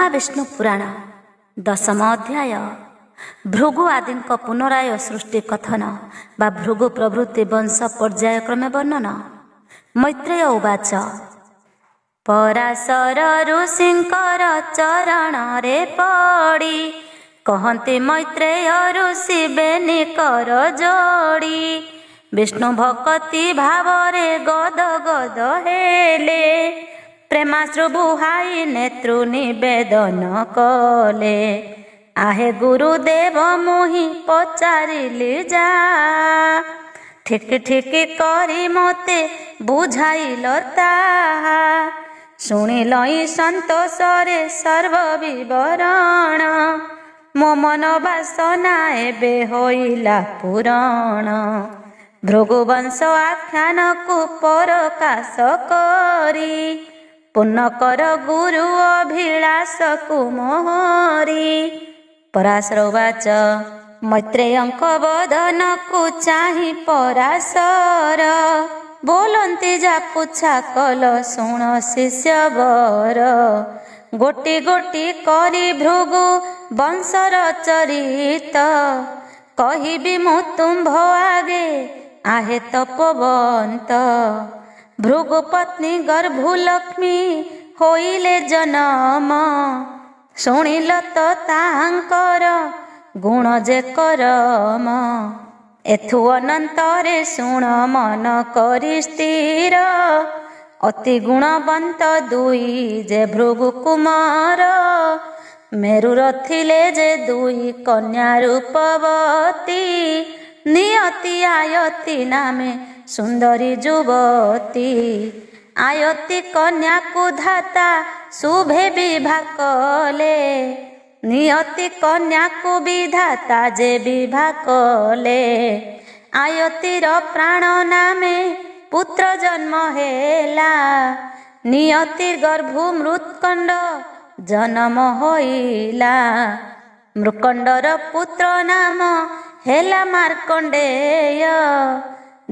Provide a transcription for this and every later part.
महाविष्णु पुराण दशम अध्याय भृगु आदि पुनराय सृष्टि कथन बा भृगु प्रवृत्ति वंश पर्यायक्रमे वर्णन। मैत्रेय उवाच पराशर ऋषिंकर चरण रे पड़ी कहते मैत्रेय ऋषि बेनी कर जोड़ी विष्णु भक्ति भावरे गद गद हेले प्रेमाश्रु बुहाई नेत्रु निवेदन कले आहे गुरुदेव मुहि पचारिली जा ठीक ठीक करी मते बुझाइल ताहा शुणिलई संतोषरे सर्व विवरण मो मन वासना एबे होइला पुराण भृगुवंश आख्यान को परकाश करी पूर्ण कर गुरु अभिलाष कुमोहरी। पराशर उवाच मैत्रेयंक वदन को चाहि पराशर बोलंती जा पुछा कल शुण शिष्य वर गोटी गोटी करी भृगु वंशर चरित कहिबी मु तुम्भ आगे आहे तपवंत भृगु पत्नी गर्भु लक्ष्मी होइले जनम शुणिल तो ताहांकर गुण जे करम एथु अनंतरे शुण मन करी स्थिर अति गुणवंत दुई जे भृगु कुमार मेरुर थिले जे दुई कन्या रूपवती नियति आयति नामे सुंदरी युवती आयति कन्या को धाता शुभे विवाह कले नियति कन्या को विधाता जे विवाह कले आयतिर प्राण नामे पुत्र जन्म हेला नियति गर्भु मृत्कंड जन्म होइला मृकंडर पुत्र नाम हेला मार्कंडेय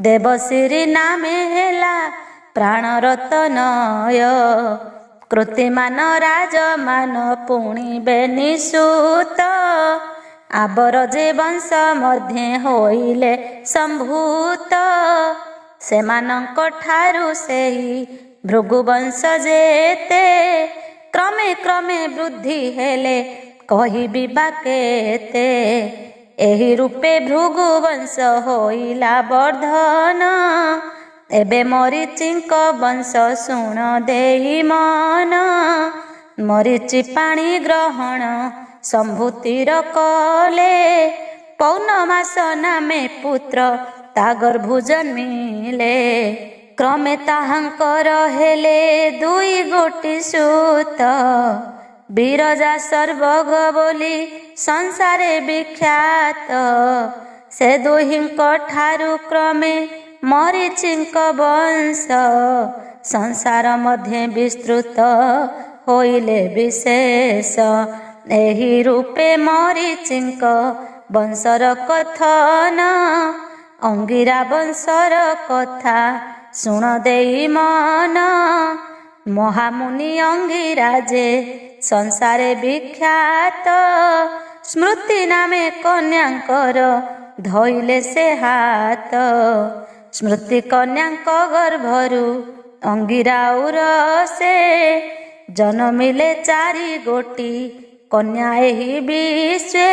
देवश्री नामे हेला प्राणरतनय कृतिमान राजमान पुणी बेनिसूत आबर जे वंश मध्ये होइले संभूत सेमानंक ठारु सेही भृगुवंश जेते क्रमे क्रमे वृद्धि हेले कहिबी बाकेते एही रूपे भृगुवंश होइला वर्धन एबे मरीचिंक वंश शुण देहि मन मरीचि पाणी ग्रहण संभूतिर कले पौर्णमास नामे पुत्र ता गर्भु जन्मिले क्रमे ताहांकर हेले दुई गोटी सूत बिरजा सर्वग बोली संसारे विख्यात से दुहिंक ठारु क्रमे मरीचिंक वंश संसार मध्ये विस्तृत होइले विशेष एही रूपे मरीचिंक वंशर कथन अंगिरा वंशर कथा शुण देई मन महामुनि अंगिरा जे संसारे विख्यात स्मृति नामे कन्यांकर धइले से हाथ स्मृति कन्यांक गर्भरु अंगिराउर से जन्मिले चारि गोटी कन्या एही विश्वे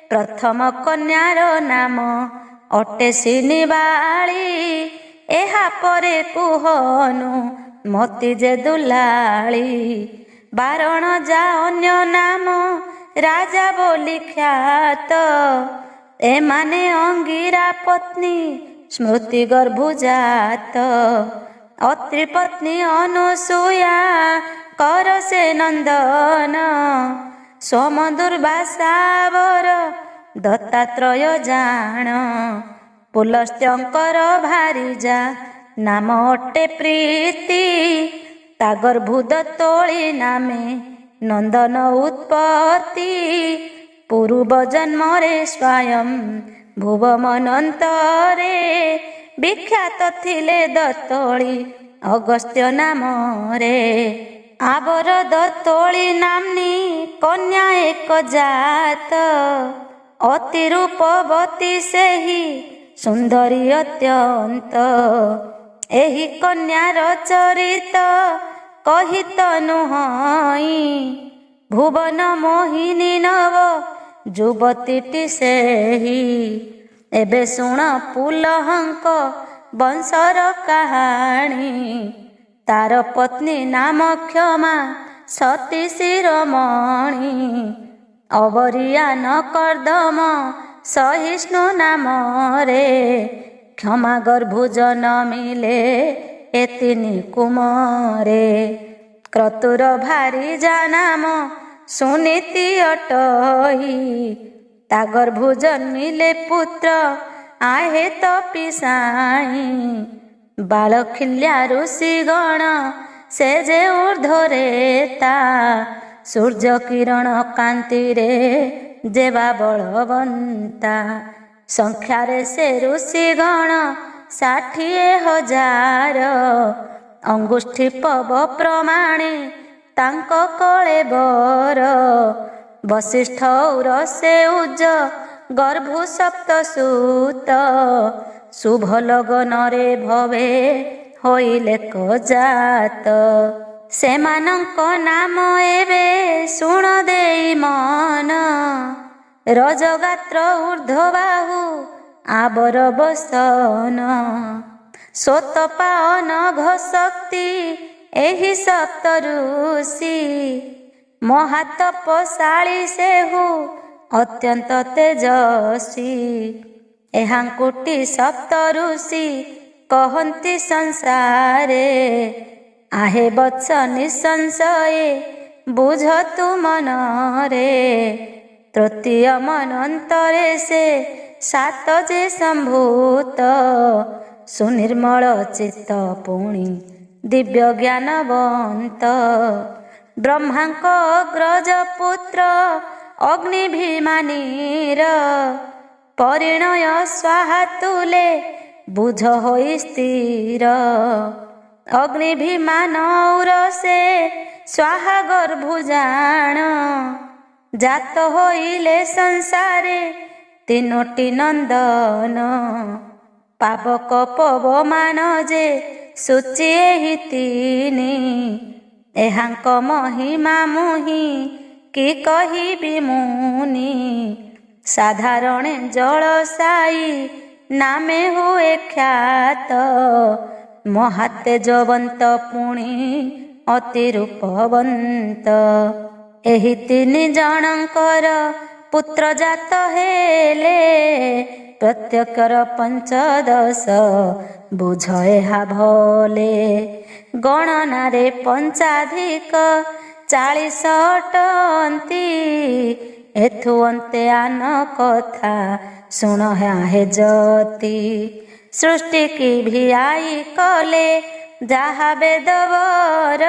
प्रथम कन्यार नाम अटे सिनिबाळी एहा परे कुहनु मती जे दुलाळी बारण जा अन्य नाम राजा बोली ख्यात एमाने अंगिरा पत्नी स्मृति गर्भुजात अत्रि पत्नी अनुसूया कर से नंदन सोम दुर्वासावर दत्तात्रय जान पुलस्त्यंकर भारिजा नाम अटे प्रीति ता गर्भुद तोली नामे नंदन उत्पत्ति पूर्व जन्मरे स्वयं भुवमनंतरे विख्यात थिले दत्तोली अगस्त्य नाम रे ଆବରଦ ତୋଳି ନାମ୍ନୀ କନ୍ୟା ଏକ ଜାତ, ଅତି ରୂପବତୀ ସେହି ସୁନ୍ଦରୀ ଅତ୍ୟନ୍ତ। ଏହି କନ୍ୟାର ଚରିତ କହିତ ନୁହଁଇ, ଭୁବନ ମୋହିନୀ ନବ ଯୁବତୀଟି ସେହି। ଏବେ ଶୁଣ ପୁଲହଙ୍କ ବଂଶର କାହାଣୀ, ତାର ପତ୍ନୀ ନାମ କ୍ଷମା ସତୀ ଶିରୋମଣି। ଅବରିୟାନ କର୍ଦ୍ଦମ ସହିଷ୍ଣୁ ନାମରେ, କ୍ଷମା ଗର୍ଭୁ ଜନମିଲେ ଏ ତିନି କୁମରେ। କ୍ରତୁର ଭାରିଜା ନାମ ସୁନୀତି ଅଟଇ, ତା ଗର୍ଭୁ ଜନ୍ମିଲେ ପୁତ୍ର ଆହେ ତପିସାଇ। ବାଳଖିଲ୍ୟା ଋଷିଗଣ ସେ ଯେ ଊର୍ଦ୍ଧ୍ୱରେ ତା, ସୂର୍ଯ୍ୟ କିରଣ କାନ୍ତିରେ ଯେବା ବଳବନ୍ତା। ସଂଖ୍ୟାରେ ସେ ଋଷିଗଣ 60,000, ଅଙ୍ଗୁଷ୍ଠୀ ପବ ପ୍ରମାଣେ ତାଙ୍କ କଳେ ବର। ବଶିଷ୍ଠ ଔର ସେ ଉଜ ଗର୍ଭୁ ସପ୍ତସୂତ, ଶୁଭ ଲଗନରେ ଭବେ ହୋଇଲେ କଜାତ। ସେମାନଙ୍କ ନାମ ଏବେ ଶୁଣ ଦେଇ ମନ, ରଜଗାତ୍ର ଊର୍ଦ୍ଧ୍ୱବାହୁ ଆବର ବସନ। ସ୍ୱତପା ଅନଘ ଶକ୍ତି ଏହି ସପ୍ତ ଋଷି, ମହାତପଶାଳୀ ସେହୁ ଅତ୍ୟନ୍ତ ତେଜସ୍ୱୀ। ଏହାଙ୍କୁଟି ସପ୍ତ ଋଷି କହନ୍ତି ସଂସାରେ, ଆହେ ବତ୍ସ ନିଃସଂଶୟେ ବୁଝ ତୁ ମନରେ। ତୃତୀୟ ମନ୍ୱନ୍ତରେ ସେ 7 ଯେ ସମ୍ଭୂତ, ସୁନିର୍ମଳ ଚିତ୍ତ ପୁଣି ଦିବ୍ୟ ଜ୍ଞାନବନ୍ତ। ବ୍ରହ୍ମାଙ୍କ ଅଗ୍ରଜ ପୁତ୍ର ଅଗ୍ନିଭିମାନୀର, ପରିଣୟ ସ୍ୱାହା ତୁଲେ ବୁଝ ହୋଇ ସ୍ଥିର। ଅଗ୍ନିଭିମାନ ଔର ସେ ସ୍ୱାହା ଗର୍ଭୁ ଜାଣ, ଜାତ ହୋଇଲେ ସଂସାରେ ତିନୋଟି ନନ୍ଦନ। ପାବକ ପବମାନ ଯେ ସୂଚି ଏହି ତିନି, ଏହାଙ୍କ ମହିମା ମୁହିଁ କି କହିବି ମୁନି। ସାଧାରଣେ ଜଳସାଇ ନାମେ ହୁଏ ଖ୍ୟାତ, ମହାତେଜବନ୍ତ ପୁଣି ଅତି ରୂପବନ୍ତ। ଏହି ତିନି ଜଣଙ୍କର ପୁତ୍ର ଜାତ ହେଲେ, ପ୍ରତ୍ୟେକର 15 ବୁଝ ଏହା ଭଲେ। ଗଣନାରେ ପଞ୍ଚାଧିକ 40 ଅଟନ୍ତି, ଏଥୁ ଅନ୍ତେ ଆନ କଥା ଶୁଣ ହେ ଯତି। ସୃଷ୍ଟି କି ଭିଆଇ କଲେ ଯାହା ବେଦବର,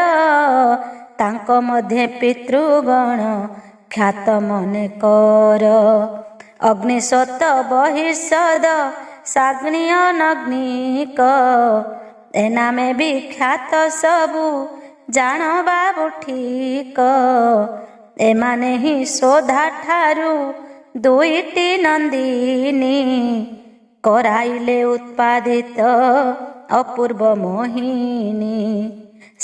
ତାଙ୍କ ମଧ୍ୟେ ପିତୃଗଣ ଖ୍ୟାତ ମନେ କର। ଅଗ୍ନିଶୋତ ବହିର୍ଷଦ ସାଗ୍ନି ଅନଗ୍ନିକ, ଏ ନାମେ ବିଖ୍ୟାତ ସବୁ ଜାଣ ବାବୁ ଠିକ। ଏମାନେ ହିଁ ଶୋଧା ଠାରୁ 2ଟି ନନ୍ଦିନୀ, କରାଇଲେ ଉତ୍ପାଦିତ ଅପୂର୍ବ ମୋହିନୀ।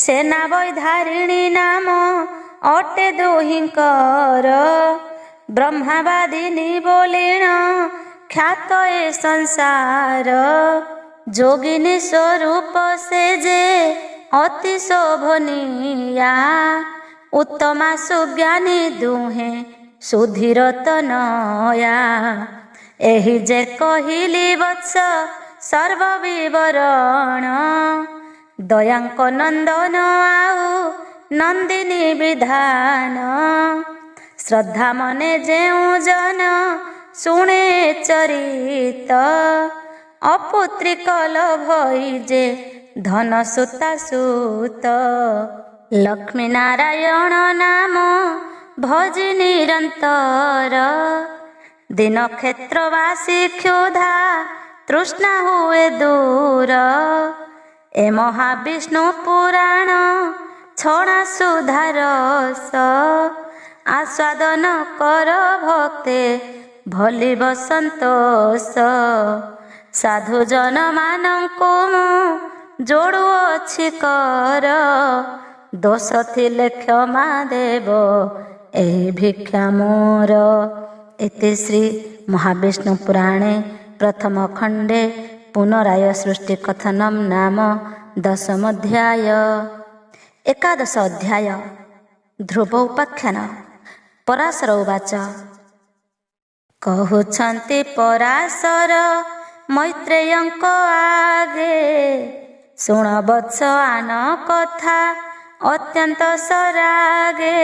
ସେନା ବୈଧାରିଣୀ ନାମ ଅଟେ ଦୁହିଁଙ୍କର, ବ୍ରହ୍ମାବାଦିନୀ ବୋଲିଣ ଖ୍ୟାତ ଏ ସଂସାର। ଯୋଗିନୀ ସ୍ୱରୂପ ସେ ଯେ ଅତି ଶୋଭନୀୟା, ଉତ୍ତମା ସୁଜ୍ଞାନୀ ଦୁହେଁ ସୁଧୀର ତନୟା। ଏହି ଯେ କହିଲି ବତ୍ସ ସର୍ବ ବିବରଣ, ଦୟାଙ୍କ ନନ୍ଦନ ଆଉ ନନ୍ଦିନୀ ବିଧାନ। ଶ୍ରଦ୍ଧା ମନେ ଯେଉଁ ଜନ ଶୁଣେ ଚରିତ, ଅପୁତ୍ରିକ ଲୋଭଇ ଯେ ଧନ ସୁତା ସୁତ। ଲକ୍ଷ୍ମୀ ନାରାୟଣ ନାମ ଭଜି ନିରନ୍ତର, ଦିନ କ୍ଷେତ୍ରବାସୀ କ୍ଷୁଧା ତୃଷ୍ଣା ହୁଏ ଦୂର। ଏ ମହାବିଷ୍ଣୁ ପୁରାଣ ଛଣା ସୁଧା ରସ ଆସ୍ୱାଦନ କର ଭକ୍ତେ ଭଲିବ ସନ୍ତୋଷ। ସାଧୁଜନ ମାନଙ୍କୁ ମୁଁ ଯୋଡ଼ୁଅଛି କର, ଦୋଷ ଥିଲେ କ୍ଷମା ଦେବ ଏହି ଭିକ୍ଷା ମୋର। ଇତି ଶ୍ରୀ ମହାବିଷ୍ଣୁ ପୁରାଣେ ପ୍ରଥମ ଖଣ୍ଡେ ପୁନରାୟ ସୃଷ୍ଟି କଥନମ୍ ନାମ ଦଶମୋଧ୍ୟାୟ। ଏକାଦଶ ଅଧ୍ୟାୟ ଧ୍ରୁବ ଉପାଖ୍ୟାନ। ପରାଶର ଉବାଚ। କହୁଛନ୍ତି ପରାଶର ମୈତ୍ରେୟଙ୍କ ଆଗେ, ଶୁଣ ବତ୍ସ ଆନ କଥା ଅତ୍ୟନ୍ତ ସରାଗେ।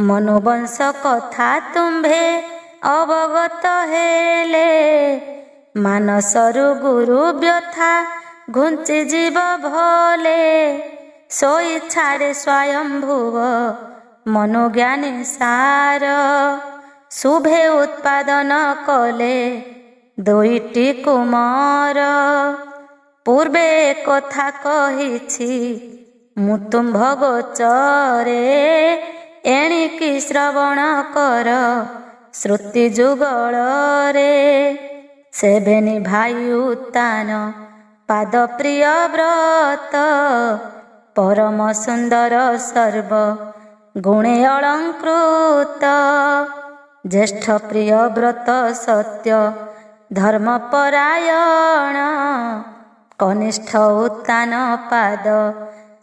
ମନୁବଂଶ କଥା ତୁମ୍ଭେ ଅବଗତ ହେଲେ, ମାନସରୁ ଗୁରୁ ବ୍ୟଥା ଘୁଞ୍ଚି ଯିବ ଭଲେ। ଶୋଇ ଛାଡ଼େ ସ୍ୱୟଂଭୁବ ମନୁଜ୍ଞାନୀ ସାର, ଶୁଭେ ଉତ୍ପାଦନ କଲେ ଦୁଇଟି କୁମାର। ପୂର୍ବେ କଥା କହିଛି ମୁଁ ତୁମ୍ଭ ଗୋଚରେ, ଏଣିକି ଶ୍ରବଣ କର ଶ୍ରୁତି ଯୁଗଳରେ। ସେବେନି ଭାଇ ଉତ୍ତାନ ପାଦ ପ୍ରିୟ ବ୍ରତ, ପରମ ସୁନ୍ଦର ସର୍ବ ଗୁଣେ ଅଳଙ୍କୃତ। ଜ୍ୟେଷ୍ଠ ପ୍ରିୟ ବ୍ରତ ସତ୍ୟ ଧର୍ମପରାୟଣ, କନିଷ୍ଠ ଉତ୍ତାନ ପାଦ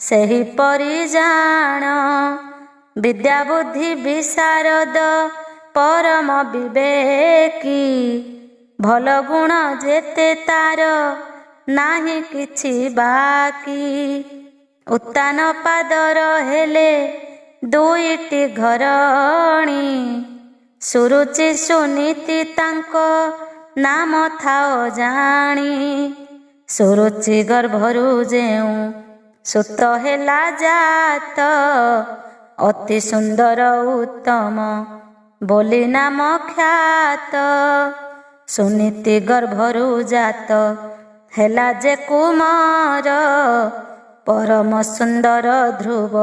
ସେହିପରି ଜାଣ। ବିଦ୍ୟା ବୁଦ୍ଧି ବିଶାରଦ ପରମ ବିବେକୀ, ଭଲ ଗୁଣ ଯେତେ ତାର ନାହିଁ କିଛି ବାକି। ଉତ୍ତାନ ପାଦର ହେଲେ ଦୁଇଟି ଘରଣୀ, ସୁରୁଚି ସୁନୀତି ତାଙ୍କ ନାମ ଥାଅ ଜାଣି। ସୁରୁଚି ଗର୍ଭରୁ ଯେଉଁ ସୁତ ହେଲା ଜାତ, ଅତି ସୁନ୍ଦର ଉତ୍ତମ ବୋଲି ନାମ ଖ୍ୟାତ। ସୁନୀତି ଗର୍ଭରୁ ଜାତ ହେଲା ଯେ କୁମାର, ପରମ ସୁନ୍ଦର ଧ୍ରୁବ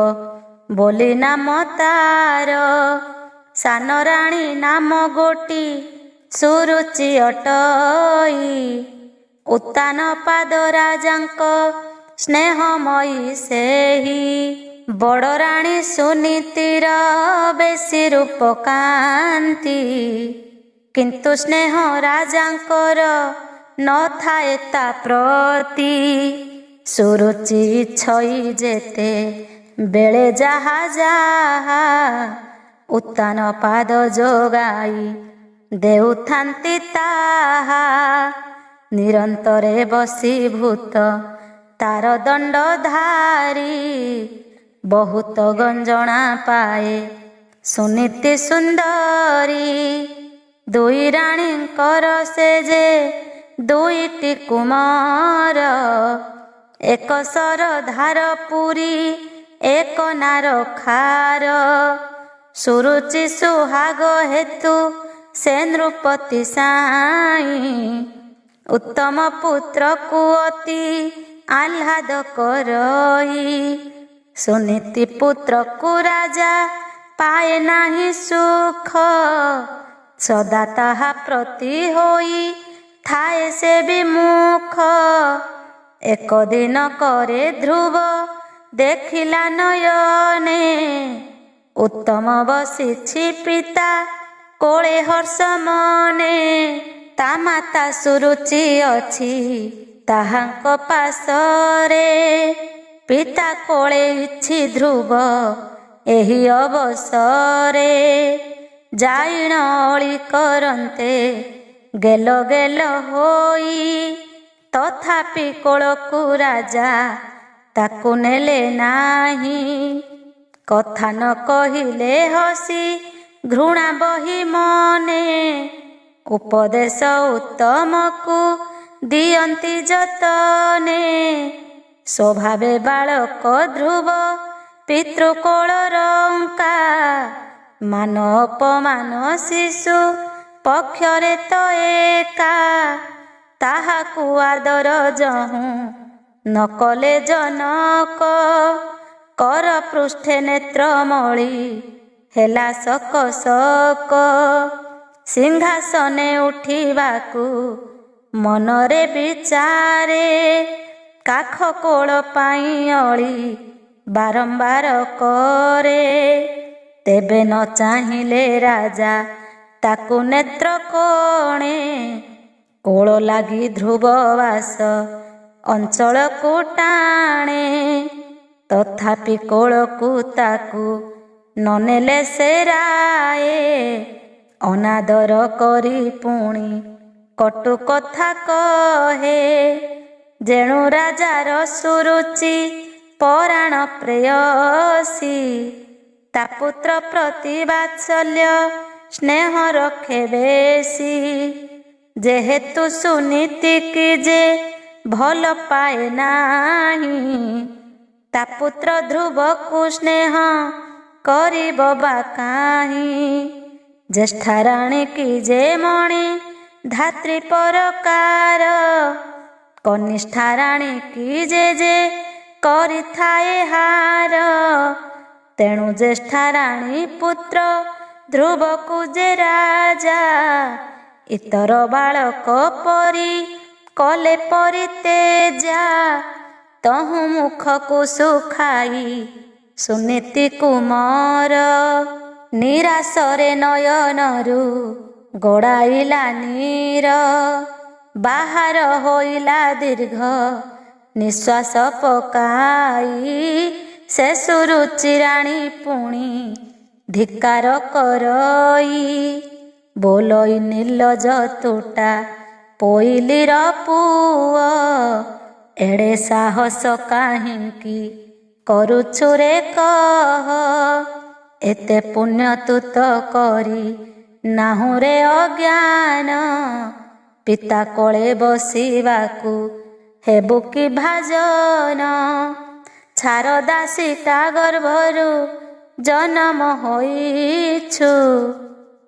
ବୋଲି ନାମ ତାର। ସାନ ରାଣୀ ନାମ ଗୋଟି ସୁରୁଚି ଅଟଇ, ଉତ୍ତାନ ପାଦ ରାଜାଙ୍କ ସ୍ନେହମୟୀ ସେହି। ବଡ଼ ରାଣୀ ସୁନୀତିର ବେଶୀ ରୂପ କାନ୍ତି, କିନ୍ତୁ ସ୍ନେହ ରାଜାଙ୍କର ନଥାଏ ତା ପ୍ରତି। ସୁରୁଚି ଛଇ ଯେତେ ବେଳେ ଯାହା ଯାହା, ଉତ୍ତାନ ପାଦ ଯୋଗାଇ ଦେଉଥାନ୍ତି ତାହା। ନିରନ୍ତରେ ବଶୀଭୂତ ତାର ଦଣ୍ଡଧାରୀ, ବହୁତ ଗଞ୍ଜଣା ପାଏ ସୁନୀତି ସୁନ୍ଦରୀ। ଦୁଇ ରାଣୀଙ୍କର ସେ ଯେ ଦୁଇଟି କୁମାର, ଏକ ସର ଧାର ପୁରୀ ଏକ ନାର ଖାର। ସୁରୁଚି ସୁହାଗ ହେତୁ ସେ ନୃପତି ସାଇଁ, ଉତ୍ତମ ପୁତ୍ରକୁ ଅତି ଆହ୍ଲାଦ କରଇ। ସୁନୀତି ପୁତ୍ରକୁ ରାଜା ପାଏ ନାହିଁ ସୁଖ, ସଦା ତାହା ପ୍ରତି ହୋଇ ଥାଏ ସେ ବିମୁଖ। ଏକ ଦିନ କରେ ଧ୍ରୁବ ଦେଖିଲା ନୟନେ, ଉତ୍ତମ ବସିଛି ପିତା କୋଳେ ହର୍ଷ ମନେ। ତା ମାତା ସୁରୁଚି ଅଛି ତାହାଙ୍କ ପାଶରେ, ପିତା କୋଳେ ଇଛି ଧ୍ରୁବ ଏହି ଅବସରେ। ଯାଇଣ ଅଳି କରନ୍ତେ ଗେଲ ଗେଲ ହୋଇ, ତଥାପି କୋଳକୁ ରାଜା ତାକୁ ନେଲେ ନାହିଁ। କଥା ନ କହିଲେ ହସି ଘୃଣା ବହି ମନେ, ଉପଦେଶ ଉତ୍ତମକୁ ଦିଅନ୍ତି ଯତନେ। ସ୍ୱଭାବେ ବାଳକ ଧ୍ରୁବ ପିତୃକୋଳରଙ୍କା, ମାନ ଅପମାନ ଶିଶୁ ପକ୍ଷରେ ତ ଏକା। ତାହାକୁ ଆଦର ଯହୁଁ ନ କଲେ ଜନକ, कर पृष्ठे नेत्रमणि हेला सक सक सिंहासने उठिबाकू मनरे विचारे काख कोल पाई अली बारंबार करे तेबे न चाहिले राजा ताकू नेत्र कोणे कोल लागी ध्रुववास अंचल को टाणे तथापि कोलकू ताकू ननेले से राये अनादर करी पुणी कटु कथा कहे जेणु राजार सुरुचि पराण प्रेयसी ता पुत्र प्रति वात्सल्य स्नेह रखे बेसी जेहेतु सुनीति की जे भल पाए नाही ता पुत्र ध्रुव को स्नेह करिब बा काहीं ज्येष्ठा राणी की जे मणि धात्री परकार कनिष्ठा राणी की जे करिथाए हार तेणु ज्येष्ठा राणी पुत्र ध्रुव को जे राजा इतर बालक परी कले परितेजा तहु मुख को सुखाई सुनीति कुमार निराशरे नयनरु गड़ाइला नीर बाहर होइला दीर्घ निश्वास पकाई से सुरुचि राणी पुणी धिक्कार करई बोलई निर्लज तुटा पोइलीर पुआ एड़े साहस काहिंकी करुछु रे कह एते पुण्य तू तो करी नाहु रे अज्ञान पिता कोले बसिबाकू हेबु कि भाजन छारदा सीता गर्भरु जन्म होइछु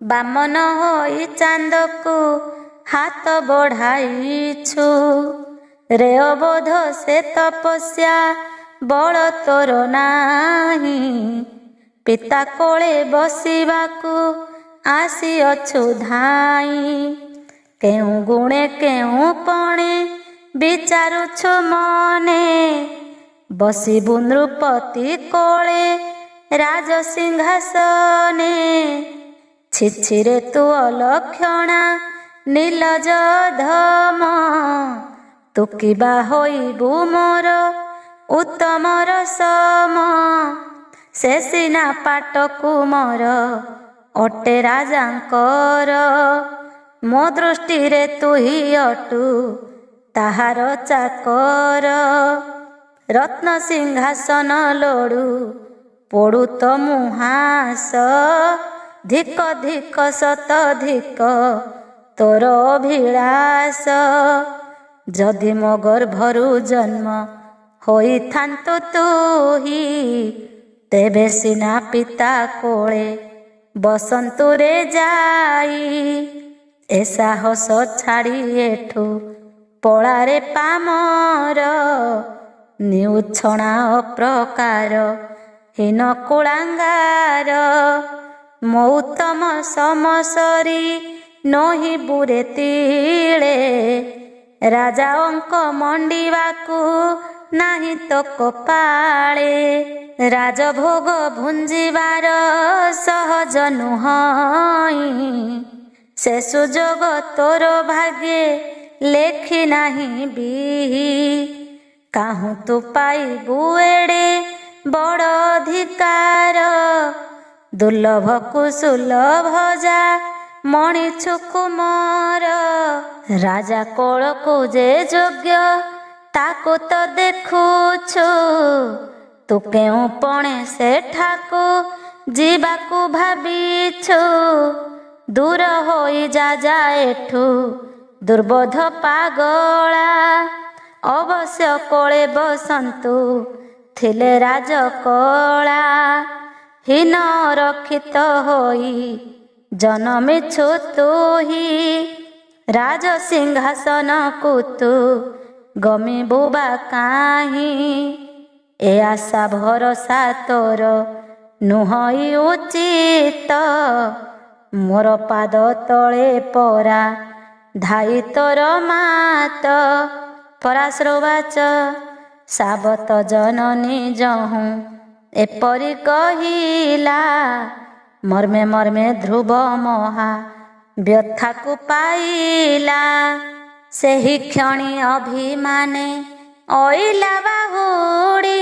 बामन होई चांदकू हाथ बढ़ाइछु रे अबोध से तपस्या बल तोर नाही पिता कोले बसिबाकू आसी अछु धाई केउ गुणे केउ पणे विचारुछु मने बसिबु नृपति कोले राज सिंहासने छिछिरे तू अलक्षणा नीलज धम तू किबा होइबु मोर उत्तमर सम से सिना पाटकु मोर अटे राजांकर मो दृष्टि रे तू ही अटु ताहार चाकर रत्न सिंहासन लोडु पड़ु तो मुहास धिक धिक सत धिक तोर अभिलाष जदि मो गर्भरु जन्म होई थांतु तुही तेबे सिना पिता कोले बसंतु रे जाई ए साहस छाड़ी एठू पଳାରେ पामर निउछणा अप्रकार हୀନ कुଳାଙ୍ଗାର ମୌତମ ସମସରି ନୋହି ବୁରେ ତିଳେ ରାଜା ଅଙ୍କ ମଣ୍ଡିବାକୁ ନାହିଁ ତ କପାଳେ ରାଜଭୋଗ ଭୁଞ୍ଜିବାର ସହଜ ନୁହଁ ସେ ସୁଯୋଗ ତୋର ଭାଗ୍ୟେ ଲେଖି ନାହିଁ ବିହି କାହୁଁ ତୁ ପାଇବୁ ଏଡ଼େ ବଡ଼ ଅଧିକାର ଦୁର୍ଲଭକୁ ସୁଲଭ ଯା ମଣିଛୁ କୁମର ରାଜା କୋଳକୁ ଯେ ଯୋଗ୍ୟ ତାକୁ ତ ଦେଖୁଛୁ ତୁ କେଉଁ ପଣେ ସେଠାକୁ ଯିବାକୁ ଭାବିଛୁ ଦୂର ହୋଇ ଯା ଏଠୁ ଦୁର୍ବୋଧ ପାଗଳା ଅବଶ୍ୟ କୋଳେ ବସନ୍ତୁ ଥିଲେ ରାଜ କଳା ହୀନ ରକ୍ଷିତ ହୋଇ ଜନମିଛୁ ତୁହି ରାଜ ସିଂହାସନକୁ ତୁ ଗମିବୁ ବା କାହିଁ ଏ ଆଶା ଭରସା ତୋର ନୁହଁଇ ଉଚିତ, ମୋର ପାଦ ତଳେ ପରା ଧାଇ ତୋର ମାତ। ପରାଶ୍ରବାଚ ସାବତ ଜନନୀ ଯହୁଁ ଏପରି କହିଲା, ମର୍ମେ ମର୍ମେ ଧ୍ରୁବ ମହା ବ୍ୟଥାକୁ ପାଇଲା। ସେହି କ୍ଷଣି ଅଭିମାନେ ଅଇଲା ବାହୁଡ଼ି,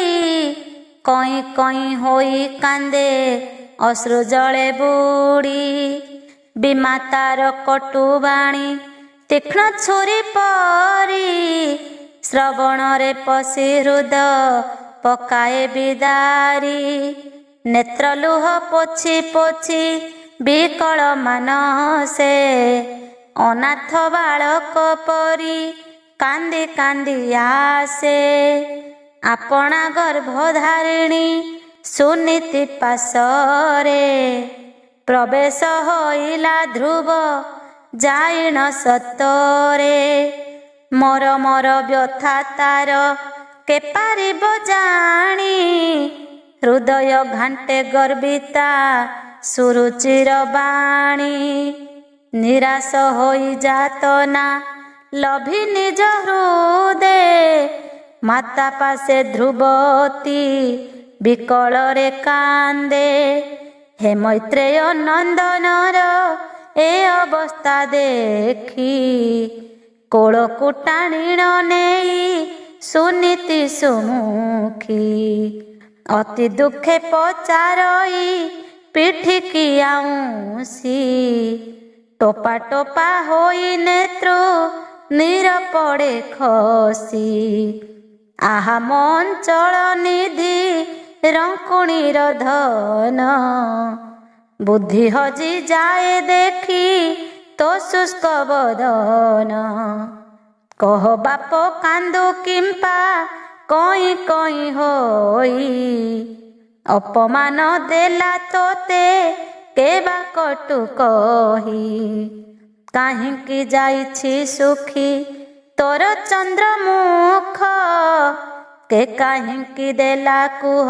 କଇଁ କଇଁ ହୋଇ କାନ୍ଦେ ଅଶ୍ରୁ ଜଳେ ବୁଡ଼ି। ବିମାତାର କଟୁବାଣୀ ତୀକ୍ଷ୍ଣ ଛୁରୀ ପରି, ଶ୍ରବଣରେ ପଶି ହୃଦ ପକାଏ ବିଦାରି। ନେତ୍ର ଲୁହ ପୋଛି ପୋଛି ବିକଳ ମାନସେ, ଅନାଥ ବାଳକ ପରି କାନ୍ଦି କାନ୍ଦି ଆସେ। ଆପଣା ଗର୍ଭଧାରିଣୀ ସୁନୀତି ପାଶରେ, ପ୍ରବେଶ ହୋଇଲା ଧ୍ରୁବ ଯାଇଣ ସତରେ। ମୋର ମୋର ବ୍ୟଥା ତାର କେ ପାରିବ ଜାଣି, ହୃଦୟ ଘାଣ୍ଟେ ଗର୍ବିତା ସୁରୁଚିର ବାଣୀ। ନିରାଶ ହୋଇ ଯାତନା ଲଭି ନିଜ ହୃଦେ, ମାତା ପାଶେ ଧ୍ରୁବତୀ ବିକଳରେ କାନ୍ଦେ। ହେ ମୈତ୍ରେୟ ନନ୍ଦନର ଏ ଅବସ୍ଥା ଦେଖି, କୋଳକୁ ଟାଣିଣ ନେଇ ସୁନୀତି ସୁମୁଖୀ। ଅତି ଦୁଃଖେ ପଚାରଇ ପିଠିକି ଆଉଁସି, ଟୋପା ଟୋପା ହୋଇ ନେତ୍ରୁ ନୀର ପଡ଼େ ଖସି। ଆହା ମୋ ଅଞ୍ଚଳ ନିଧି ରଙ୍କୁଣୀର ଧନ, ବୁଦ୍ଧି ହଜି ଯାଏ ଦେଖି ତୋ ଶୁଷ୍କ ବଦନ। କହ ବାପ କାନ୍ଦୁ କିମ୍ପା କଇଁ କଇଁ ହୋଇ, ଅପମାନ ଦେଲା ତୋତେ କେ ବା କଟୁ କହି। କାହିଁକି ଯାଇଛି ସୁଖୀ ତୋର ଚନ୍ଦ୍ରମୁଖ, କେ କାହିଁକି ଦେଲା କୁହ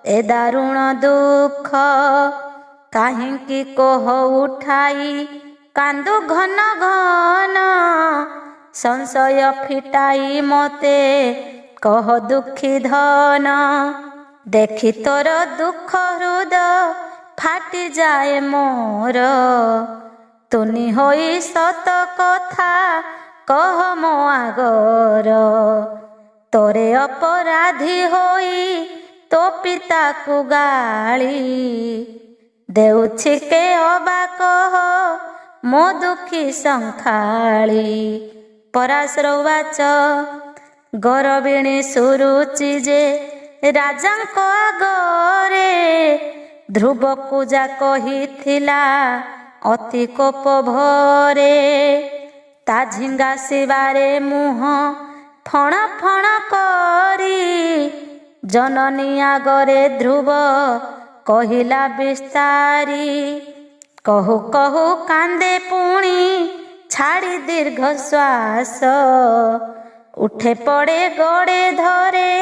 ଏ ଦାରୁଣ ଦୁଃଖ। କାହିଁକି କୋହ ଉଠାଇ କାନ୍ଦୁ ଘନ ଘନ, ସଂଶୟ ଫିଟାଇ ମୋତେ କହ ଦୁଃଖୀ ଧନ। ଦେଖି ତୋର ଦୁଃଖ ହୃଦ ଫାଟିଯାଏ ମୋର, ତୁନି ହୋଇ ସତ କଥା କହ ମୋ ଆଗର। ତୋରେ ଅପରାଧୀ ହୋଇ ତୋ ପିତାକୁ ଗାଳି, ଦେଉଛି କେ ଅବା କହ ମୋ ଦୁଃଖୀ ସଂଖାଳି। ପରାଶ୍ରବାଚ ଗରବିଣୀ ସୁରୁଚି ଯେ ରାଜାଙ୍କ ଆଗରେ, ଧ୍ରୁବକୁ ଯା କହିଥିଲା ଅତି କୋପ ଭରେ। ତା ଝିଙ୍ଗା ଶିବାରେ ମୁହଁ ଫଣ ଫଣ କରି, ଜନନୀ ଆଗରେ ଧ୍ରୁବ କହିଲା ବିସ୍ତାରି। କହୁ କହୁ କାନ୍ଦେ ପୁଣି ଛାଡ଼ି ଦୀର୍ଘ ଶ୍ୱାସ, ଉଠେ ପଡ଼େ ଗଡ଼େ ଧରେ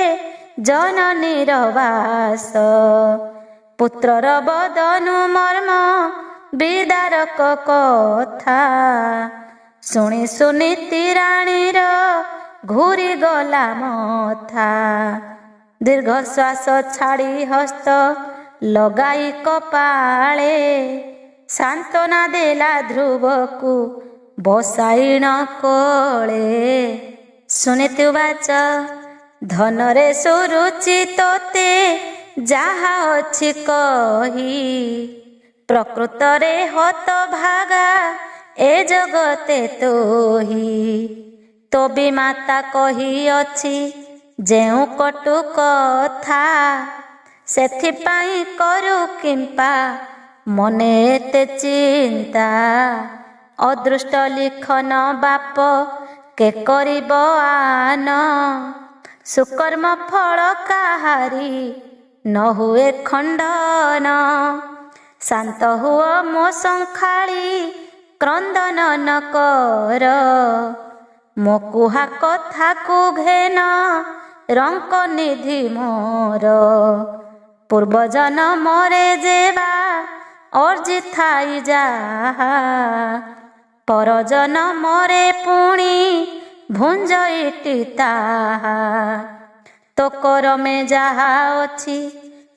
ଜନନୀର ବାସ। ପୁତ୍ରର ବଦନୁ ମର୍ମ ବିଦାରକ କଥା, ଶୁଣି ସୁନୀତି ରାଣୀର ଘୂରି ଗଲା ମଥା। ଦୀର୍ଘ ଶ୍ୱାସ ଛାଡ଼ି ହସ୍ତ ଲଗାଇ କପାଳେ, ସାନ୍ତ୍ୱନା ଦେଲା ଧ୍ରୁବକୁ ବସାଇଣ କୋଳେ। ସୁନୀତି ଉବାଚ ଧନରେ ସୁରୁଚି ତୋତେ ଯାହା ଅଛି କହି, ପ୍ରକୃତରେ ହତଭାଗା ଏ ଜଗତେ ତୋହି। ତୋ ବିମାତା କହିଅଛି ଯେଉଁ କଟୁ କଥା, ସେଥିପାଇଁ କରୁ କିମ୍ପା ମନେ ଏତେ ଚିନ୍ତା। ଅଦୃଷ୍ଟ ଲିଖନ ବାପ କେ କରିବ ଆନ, ସୁକର୍ମ ଫଳ କାହାରି ନ ହୁଏ ଖଣ୍ଡନ। ଶାନ୍ତ ହୁଅ ମୋ ସଂଖାଳି କ୍ରନ୍ଦନ ନ କର, ମୋ କୁହା କଥାକୁ ଘେନ ରଙ୍କ ନିଧି ମୋର। ପୂର୍ବ ଜନମରେ ଯେବା ଅର୍ଜି ଥାଇ ଯାହା, ପର ଜନମରେ ପୁଣି ଭୁଞ୍ଜଇଟି ତାହା। ତୋ କରମେ ଯାହା ଅଛି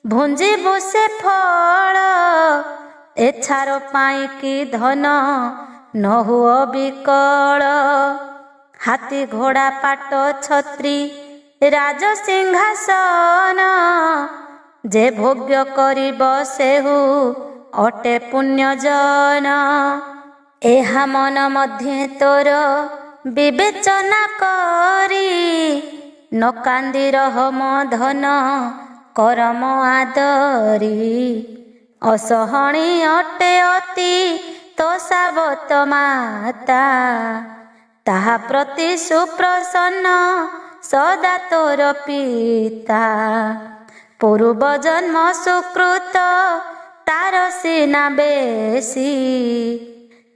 ଭୁଞ୍ଜିବୁ ସେ ଫଳ, ଏଛାର ପାଇଁ କି ଧନ ନ ହୁଅ ବିକଳ। ହାତୀ ଘୋଡ଼ା ପାଟ ଛତ୍ରୀ ରାଜ ସିଂହାସନ, ଯେ ଭୋଗ୍ୟ କରିବ ସେହୁ ଅଟେ ପୁଣ୍ୟଜନ। ଏହା ମନ ମଧ୍ୟେ ତୋର ବିବେଚନା କରି, ନ କାନ୍ଦି ରହ ମୋ ଧନ କରମ ଆଦରି। ଅସହଣୀ ଅଟେ ଅତି ତୋ ସାବତ ମାତା, ତାହା ପ୍ରତି ସୁପ୍ରସନ୍ନ ସଦା ତୋର ପିତା। ପୂର୍ବ ଜନ୍ମ ସୁକୃତ ତାର ସିନା ବେଶୀ,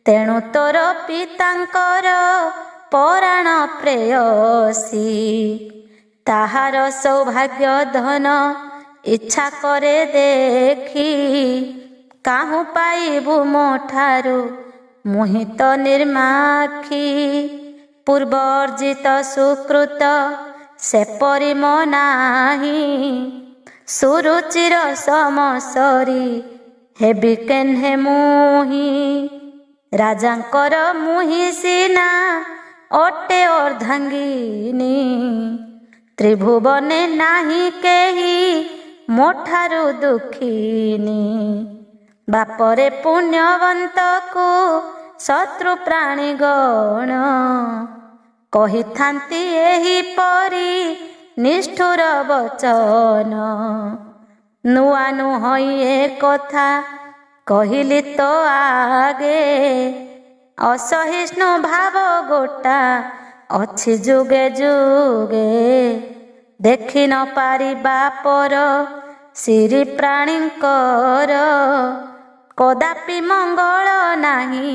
ତେଣୁ ତୋର ପିତାଙ୍କର ପରାଣ ପ୍ରେୟସୀ। ତାହାର ସୌଭାଗ୍ୟ ଧନ ଇଚ୍ଛା କରେ ଦେଖି, କାହୁଁ ପାଇବୁ ମୋ ଠାରୁ ମୁହିଁ ତ ନିର୍ମାଖି। ପୂର୍ବ ଅର୍ଜିତ ସୁକୃତ ସେପରି ମୋ ନାହିଁ, ସୁରୁଚିର ସମସରି ହେବି କେହ୍ନେ ମୁହିଁ। ରାଜାଙ୍କର ମୁହିଁ ସିନା ଅଟେ ଅର୍ଦ୍ଧାଙ୍ଗିନୀ, ତ୍ରିଭୁବନେ ନାହିଁ କେହି ମୋ ଠାରୁ ଦୁଃଖିନୀ। ବାପରେ ପୁଣ୍ୟବନ୍ତକୁ ଶତ୍ରୁ ପ୍ରାଣୀ ଗଣ, କହିଥାନ୍ତି ଏହିପରି ନିଷ୍ଠୁର ବଚନ। ନୂଆ ନୁହଁ ଏ କଥା କହିଲି ତ ଆଗେ, ଅସହିଷ୍ଣୁ ଭାବ ଗୋଟା ଅଛି ଯୁଗେ ଯୁଗେ। ଦେଖି ନ ପାରିବା ପର ସିରି ପ୍ରାଣୀଙ୍କର, କଦାପି ମଙ୍ଗଳ ନାହିଁ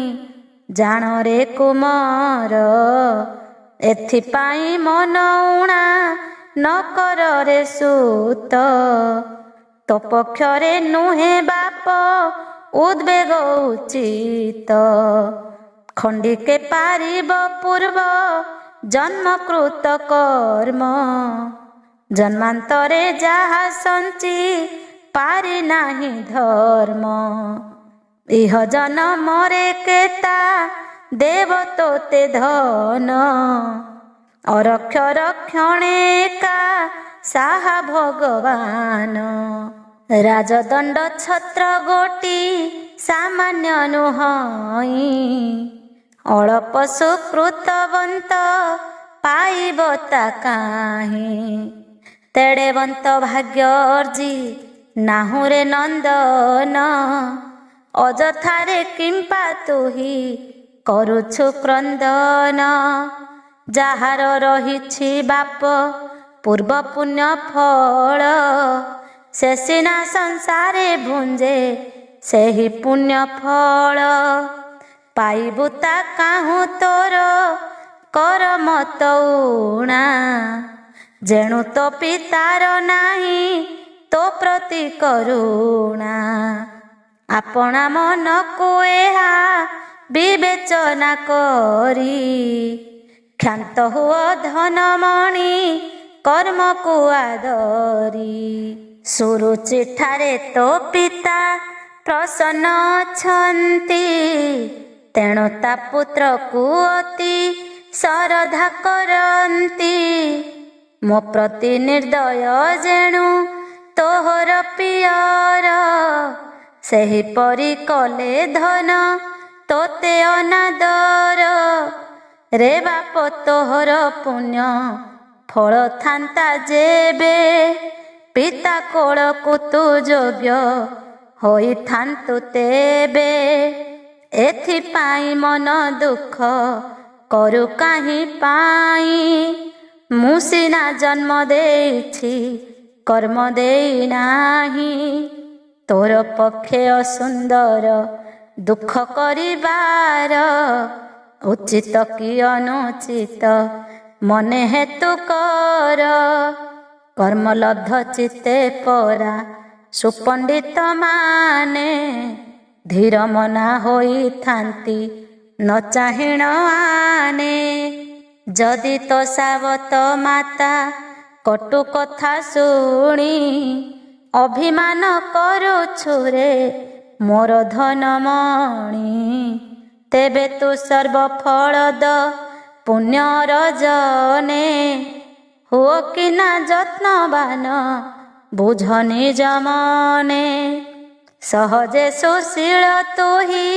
ଜାଣରେ କୁମର। ଏଥିପାଇଁ ମନ ଉଣା ନ କରରେ ସୁତ, ତୋ ପକ୍ଷରେ ନୁହେଁ ବାପ ଉଦ୍ବେଗ ଉଚିତ। ଖଣ୍ଡିକେ ପାରିବ ପୂର୍ବ ଜନ୍ମକୃତ କର୍ମ, ଜନ୍ମାନ୍ତରେ ଯାହା ସଞ୍ଚି ପାରି ନାହିଁ ଧର୍ମ। ଇହ ଜନମରେ କେତା ଦେବ ତୋତେ ଧନ, ଅରକ୍ଷ ରକ୍ଷଣେ ଏକା ସାହା ଭଗବାନ। ରାଜଦଣ୍ଡ ଛତ୍ର ଗୋଟି ସାମାନ୍ୟ ନୁହଁ, ଅଳପ ସୁକୃତବନ୍ତ ପାଇବ ତା କାହିଁ। ତେଡ଼େବନ୍ତ ଭାଗ୍ୟ ଅର୍ଜି ନାହୁରେ ନନ୍ଦନ, ଅଯଥାରେ କିମ୍ପା ତୁହି କରୁଛୁ କ୍ରନ୍ଦନ। ଯାହାର ରହିଛି ବାପ ପୂର୍ବ ପୁଣ୍ୟ ଫଳ, ସେ ସିନା ସଂସାରେ ଭୁଞ୍ଜେ ସେହି ପୁଣ୍ୟ ଫଳ। ପାଇବୁ ତା କାହୁଁ ତୋର କରମ ତଉଣା, ଯେଣୁ ତୋ ପିତାର ନାହିଁ ତୋ ପ୍ରତି କରୁଣା। ଆପଣା ମନକୁ ଏହା ବିବେଚନା କରି, କ୍ଷାନ୍ତ ହୁଅ ଧନମଣି କର୍ମକୁ ଆଦରି। ସୁରୁଚିଠାରେ ତୋ ପିତା ପ୍ରସନ୍ନ ଅଛନ୍ତି, ତେଣୁ ତା ପୁତ୍ରକୁ ଅତି ଶ୍ରଦ୍ଧା କରନ୍ତି। ମୋ ପ୍ରତି ନିର୍ଦ୍ଦୟ ଯେଣୁ ତୋହର ପିଅର, ସେହିପରି କଲେ ଧନ ତୋତେ ଅନାଦର। ରେ ବାପ ତୋହର ପୁଣ୍ୟ ଫଳ ଥାନ୍ତା ଯେବେ, ପିତା କୋଳକୁ ତୁ ଯୋଗ୍ୟ ହୋଇଥାନ୍ତୁ ତେବେ। ଏଥିପାଇଁ ମନ ଦୁଃଖ କରୁ କାହିଁ ପାଇଁ, ମୁଁ ସିନା ଜନ୍ମ ଦେଇଛି କର୍ମ ଦେଇ ନାହିଁ। ତୋର ପକ୍ଷେ ଅସୁନ୍ଦର ଦୁଃଖ କରିବାର, ଉଚିତ କି ଅନୁଚିତ ମନେ ହେତୁ କର। କର୍ମଲବ୍ଧ ଚିତ୍ତେ ପରା ସୁପଣ୍ଡିତ ମାନେ ଧୀର ମନା ହୋଇଥାନ୍ତି ନ ଚାହିଁଣ ଆନେ। ଯଦି ତ ସାବତ ମାତା କଟୁ କଥା ଶୁଣି ଅଭିମାନ କରୁଛୁ ରେ ମୋର ଧନମଣି। ତେବେ ତୁ ସର୍ବଫଳଦ ପୁଣ୍ୟର ଜନେ ହୁଅ କିନା ଯତ୍ନବାନ ବୁଝ ନିଜ ମନେ। ସହଜେ ସୁଶୀଳ ତୁହି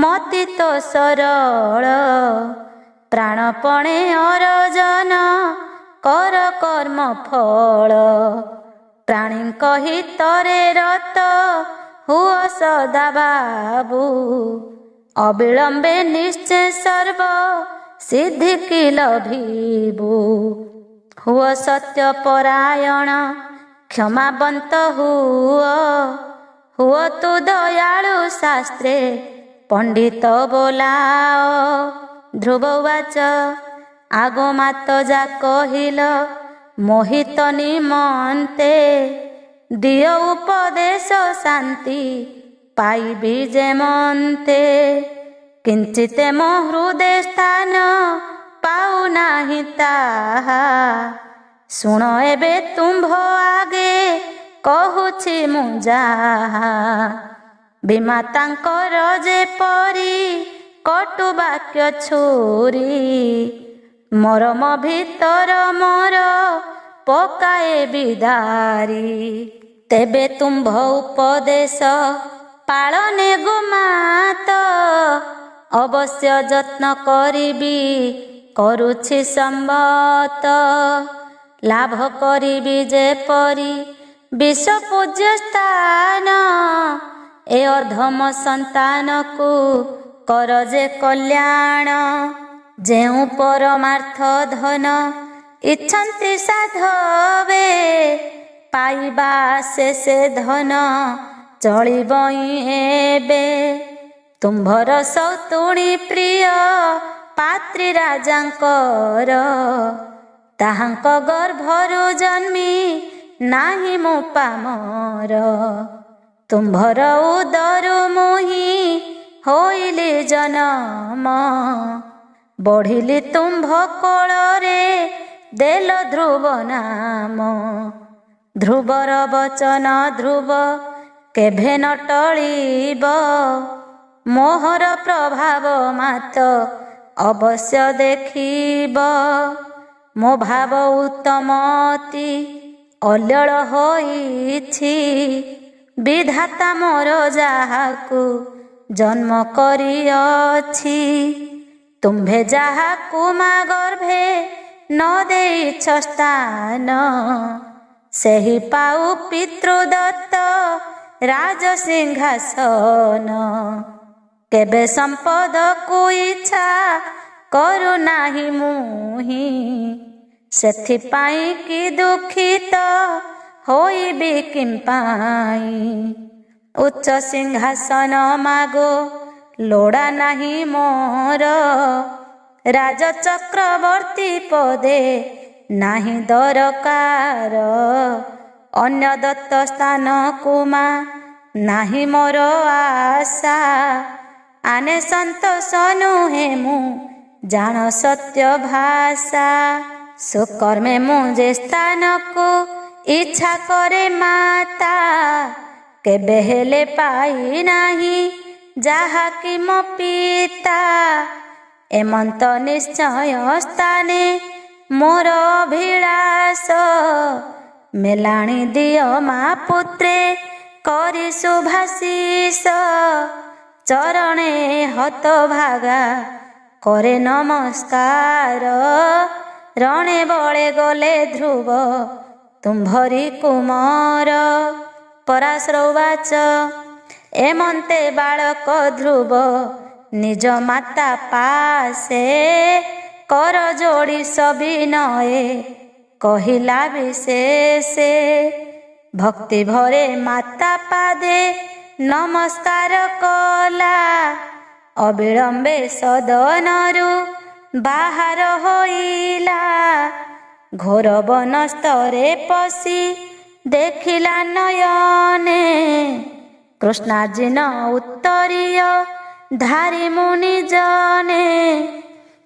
ମତି ତ ସରଳ ପ୍ରାଣପଣେ ଅରଜନ କର କର୍ମ ଫଳ। ପ୍ରାଣୀଙ୍କ ହିତରେ ରତ ହୁଅ ସଦା ବାବୁ ଅବିଳମ୍ବେ ନିଶ୍ଚୟ ସର୍ବ ସିଦ୍ଧି କି ଲଭିବୁ। ହୁଅ ସତ୍ୟପରାୟଣ କ୍ଷମାବନ୍ତ ହୁଅ ତୁ ଦୟାଳୁ ଶାସ୍ତ୍ରେ ପଣ୍ଡିତ ବୋଲାଅ। ଧ୍ରୁବ ଉବାଚ ଆଗୋ ମାତ ଯା କହିଲ ମୋହିତ ନିମନ୍ତେ ଦିଅ ଉପଦେଶ ଶାନ୍ତି ପାଇବି ଯେମନ୍ତେ। କିଞ୍ଚିତେ ମୋ ହୃଦେ ସ୍ଥାନ ପାଉନାହିଁ ତାହା ଶୁଣ ଏବେ ତୁମ୍ଭ ଆଗେ କହୁଛି ମୁଁ ଯାହା। ବିମାତାଙ୍କର ଯେପରି କଟୁ ବାକ୍ୟ ଛୁରୀ ମରମ ଭିତର ମୋର ପକାଏ ବିଦାରି। ତେବେ ତୁମ୍ଭ ଉପଦେଶ ପାଳନେ ଗୋମାତ ଅବଶ୍ୟ ଯତ୍ନ କରିବି କରୁଛି ସମ୍ବତ। ଲାଭ କରିବି ଯେପରି ବିଶ୍ୱ ପୂଜ୍ୟ ସ୍ଥାନ ଏ ଅର୍ଦ୍ଧମ ସନ୍ତାନକୁ କର ଯେ କଲ୍ୟାଣ। ଯେଉଁ ପରମାର୍ଥ ଧନ ଇଚ୍ଛନ୍ତି ସାଧବେ ପାଇବା ସେ ଧନ ଚଳିବଇଁ ଏବେ। ତୁମ୍ଭର ସୌତୁଣୀ ପ୍ରିୟ ପାତ୍ରୀ ରାଜାଙ୍କର ତାହାଙ୍କ ଗର୍ଭରୁ ଜନ୍ମି ନାହିଁ ମୁଁ ପାମର। ତୁମ୍ଭର ଉଦରୁ ମୁହିଁ ହୋଇଲି ଜନମ ବଢ଼ିଲି ତୁମ୍ଭ କୋଳରେ ଦେଲ ଧ୍ରୁବ ନାମ। ଧ୍ରୁବର ବଚନ ଧ୍ରୁବ କେଭେ ନ ଟଳିବ ମୋହର ପ୍ରଭାବ ମାତ ଅବଶ୍ୟ ଦେଖିବ। ମୋ ଭାବ ଉତ୍ତମ ଅତି ଅଲ୍ୟଳ ହୋଇଛି ବିଧାତା ମୋର ଯାହାକୁ ଜନ୍ମ କରିଅଛି। ତୁମ୍ଭେ ଯାହାକୁ ମା ଗର୍ଭେ ନ ଦେଇଛ ସ୍ଥାନ ସେହି ପାଉ ପିତୃଦତ୍ତ ରାଜସିଂହାସନ। କେବେ ସମ୍ପଦକୁ ଇଚ୍ଛା କରୁନାହିଁ ମୁହିଁ ସେଥିପାଇଁ କି ଦୁଃଖିତ ହୋଇବି କିମ୍ପାଇଁ। ଉଚ୍ଚ ସିଂହାସନ ମାଗୋ ଲୋଡ଼ା ନାହିଁ ମୋର ରାଜଚକ୍ରବର୍ତ୍ତୀ ପଦେ ନାହିଁ ଦରକାର। ଅନ୍ୟ ଦତ୍ତ ସ୍ଥାନକୁ ମା ନାହିଁ ମୋର ଆଶା ଆନେ ସନ୍ତୋଷ ନୁହେଁ ମୁଁ ଜାଣ ସତ୍ୟ ଭାଷା। ସୁକର୍ମେ ମୁଁ ଯେ ସ୍ଥାନକୁ ଇଚ୍ଛା କରେ ମାତା କେବେ ହେଲେ ପାଇ ନାହିଁ ଯାହାକି ମୋ ପିତା। ଏମନ୍ତ ନିଶ୍ଚୟ ସ୍ଥାନେ ମୋର ଅଭିଳାଷ ମେଲାଣି ଦିଅ ମା ପୁତ୍ରେ କରି ଶୁଭାଶିଷ। ଚରଣେ ହତଭାଗା କରେ ନମସ୍କାର ରଣେ ବଳେ ଗଲେ ଧ୍ରୁବ ତୁମ୍ଭରି କୁମର। ପରାଶର ଉବାଚ ଏମନ୍ତେ ବାଳକ ଧ୍ରୁବ ନିଜ ମାତା ପାଶେ କର ଯୋଡ଼ି ସବିନୟେ କହିଲା ବିଶେଷେ। ଭକ୍ତି ଭରେ ମାତା ପାଦେ ନମସ୍କାର କଲା ଅବିଳମ୍ବେ ସଦନରୁ ବାହାର ହୋଇଲା। ଘୋର ବନସ୍ତରେ ପଶି ଦେଖିଲା ନୟନେ କୃଷ୍ଣାର୍ଜୁନ ଉତ୍ତରୀୟ ଧାରି ମୁନି ଜନେ।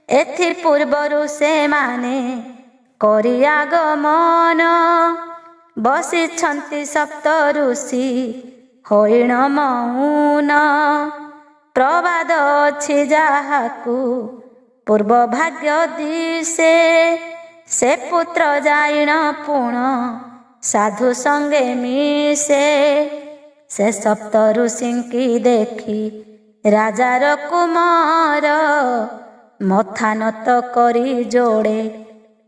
ଏଥି ପୂର୍ବରୁ ସେମାନେ କରି ଆଗମନ ବସିଛନ୍ତି ସପ୍ତ ଋଷି ହରିଣ ମଉନ। ପ୍ରବାଦ ଅଛି ଯାହାକୁ ପୂର୍ବ ଭାଗ୍ୟ ଦିଶେ ସେ ପୁତ୍ର ଯାଇଣ ପୁଣ ସାଧୁ ସଙ୍ଗେ ମିଶେ। ସେ ସପ୍ତ ଋଷିଙ୍କି ଦେଖି ରାଜାର କୁମାର ମଥା ନତ କରି ଯୋଡ଼େ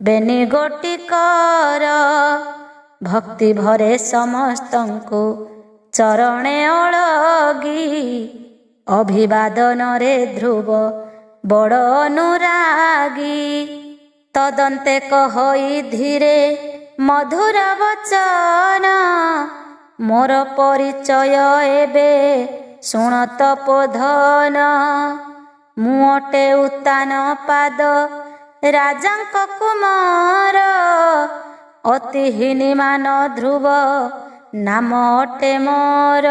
ବେନି ଗୋଟିକର। ଭକ୍ତି ଭରେ ସମସ୍ତଙ୍କୁ ଚରଣେ ଅଳଗି ଅଭିବାଦନରେ ଧ୍ରୁବ ବଡ଼ ଅନୁରାଗୀ। ତଦନ୍ତେ କହଇ ଧୀରେ ମଧୁର ବଚନ ମୋର ପରିଚୟ ଏବେ ଶୁଣ ତପୋଧନ। ମୁଁ ଅଟେ ଉତ୍ତାନ ପାଦ ରାଜାଙ୍କ କୁମାର ଅତି ହୀନିମାନ ଧ୍ରୁବ ନାମ ଅଟେ ମୋର।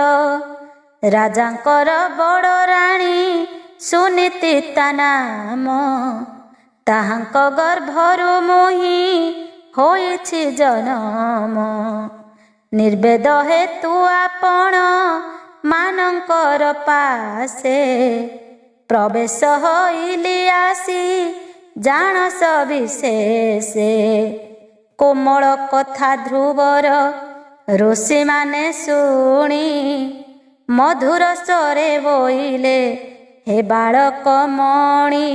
ରାଜାଙ୍କର ବଡ଼ ରାଣୀ ସୁନୀତି ତା ନାମ ତାହାଙ୍କ ଗର୍ଭରୁ ମୁହିଁ ହୋଇଛି ଜନମ। ନିର୍ବେଦ ହେତୁ ଆପଣ ମାନଙ୍କର ପାଶେ ପ୍ରବେଶ ହୋଇଲି ଆସି ଜାଣ ସବିଶେଷେ। କୋମଳ କଥା ଧ୍ରୁବର ଋଷିମାନେ ଶୁଣି ମଧୁର ସ୍ୱରେ ବୋଇଲେ ହେ ବାଳକ ମଣି।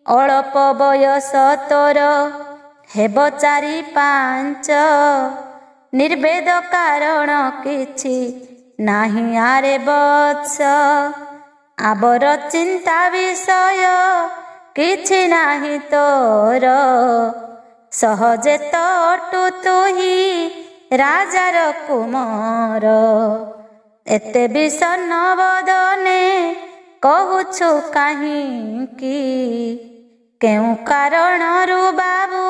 ଅଳପ ବୟସ ତୋର ହେବ 4-5 ନିର୍ବେଦ କାରଣ କିଛି ନାହିଁ ଆରେ ବତ୍ସ। ଆବର ଚିନ୍ତା ବିଷୟ କିଛି ନାହିଁ ତୋର ସହଜେ ତ ଅଟୁ ତୁହି ରାଜାର କୁମାର। ଏତେ ବିଷନ୍ନ ବଦନେ କହୁଛୁ କାହିଁକି କେଉଁ କାରଣରୁ ବାବୁ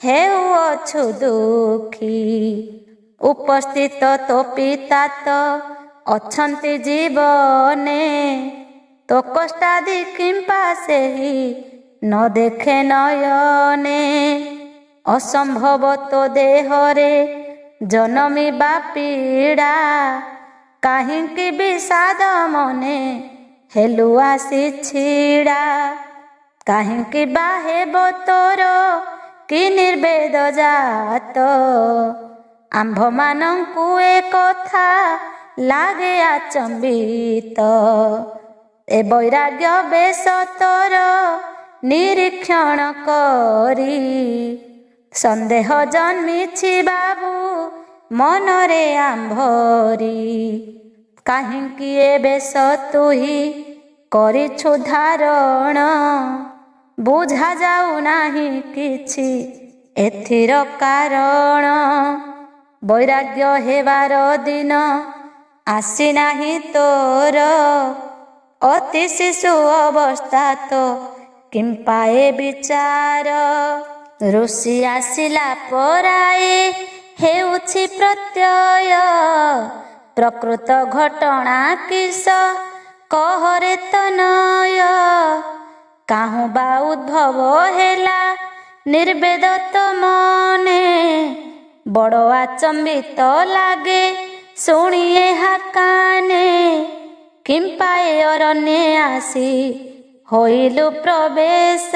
ହେଉଅଛୁ ଦୁଃଖୀ। ଉପସ୍ଥିତ ତୋ ପିତା ତ ଅଛନ୍ତି ଜୀବନେ ତୋ କଷ୍ଟାଦି କିମ୍ପା ସେହି ନ ଦେଖେ ନୟନେ। ଅସମ୍ଭବ ତୋ ଦେହରେ ଜନମିବା ପୀଡ଼ା କାହିଁକି ବିଷାଦ ମନେ ହେଲୁ ଆସି ଛିଡ଼ା। କାହିଁକି ବା ହେବ ତୋର କି ନିର୍ବେଦ ଜାତ ଆମ୍ଭମାନଙ୍କୁ ଏ କଥା ଲାଗେ ଆଚମ୍ବିତ। ଏ ବୈରାଗ୍ୟ ବେଶ ତୋର ନିରୀକ୍ଷଣ କରି ସନ୍ଦେହ ଜନ୍ମିଛି ବାବୁ ମନରେ ଆମ୍ଭରି। କାହିଁକି ଏ ବେଶ ତୁହି କରିଛୁ ଧାରଣ ବୁଝା ଯାଉ ନାହିଁ କିଛି ଏଥିର କାରଣ। ବୈରାଗ୍ୟ ହେବାର ଦିନ ଆସିନାହିଁ ତୋର ଅତି ଶିଶୁ ଅବସ୍ଥା ତ କିମ୍ପା ଏ ବିଚାର। ଋଷି ଆସିଲା ପରାଏ ହେଉଛି ପ୍ରତ୍ୟୟ ପ୍ରକୃତ ଘଟଣା କିସ କହରେ ତନୟ। କାହୁଁ ବା ଉଦ୍ଭବ ହେଲା ନିର୍ବେଦ ତ ମନେ ବଡ଼ ଆଚମ୍ବିତ ଲାଗେ ଶୁଣି ଏହା କାନେ। କିମ୍ପା ଏ ଅରଣ୍যେ ଆସି ହୋଇଲୁ ପ୍ରବେଶ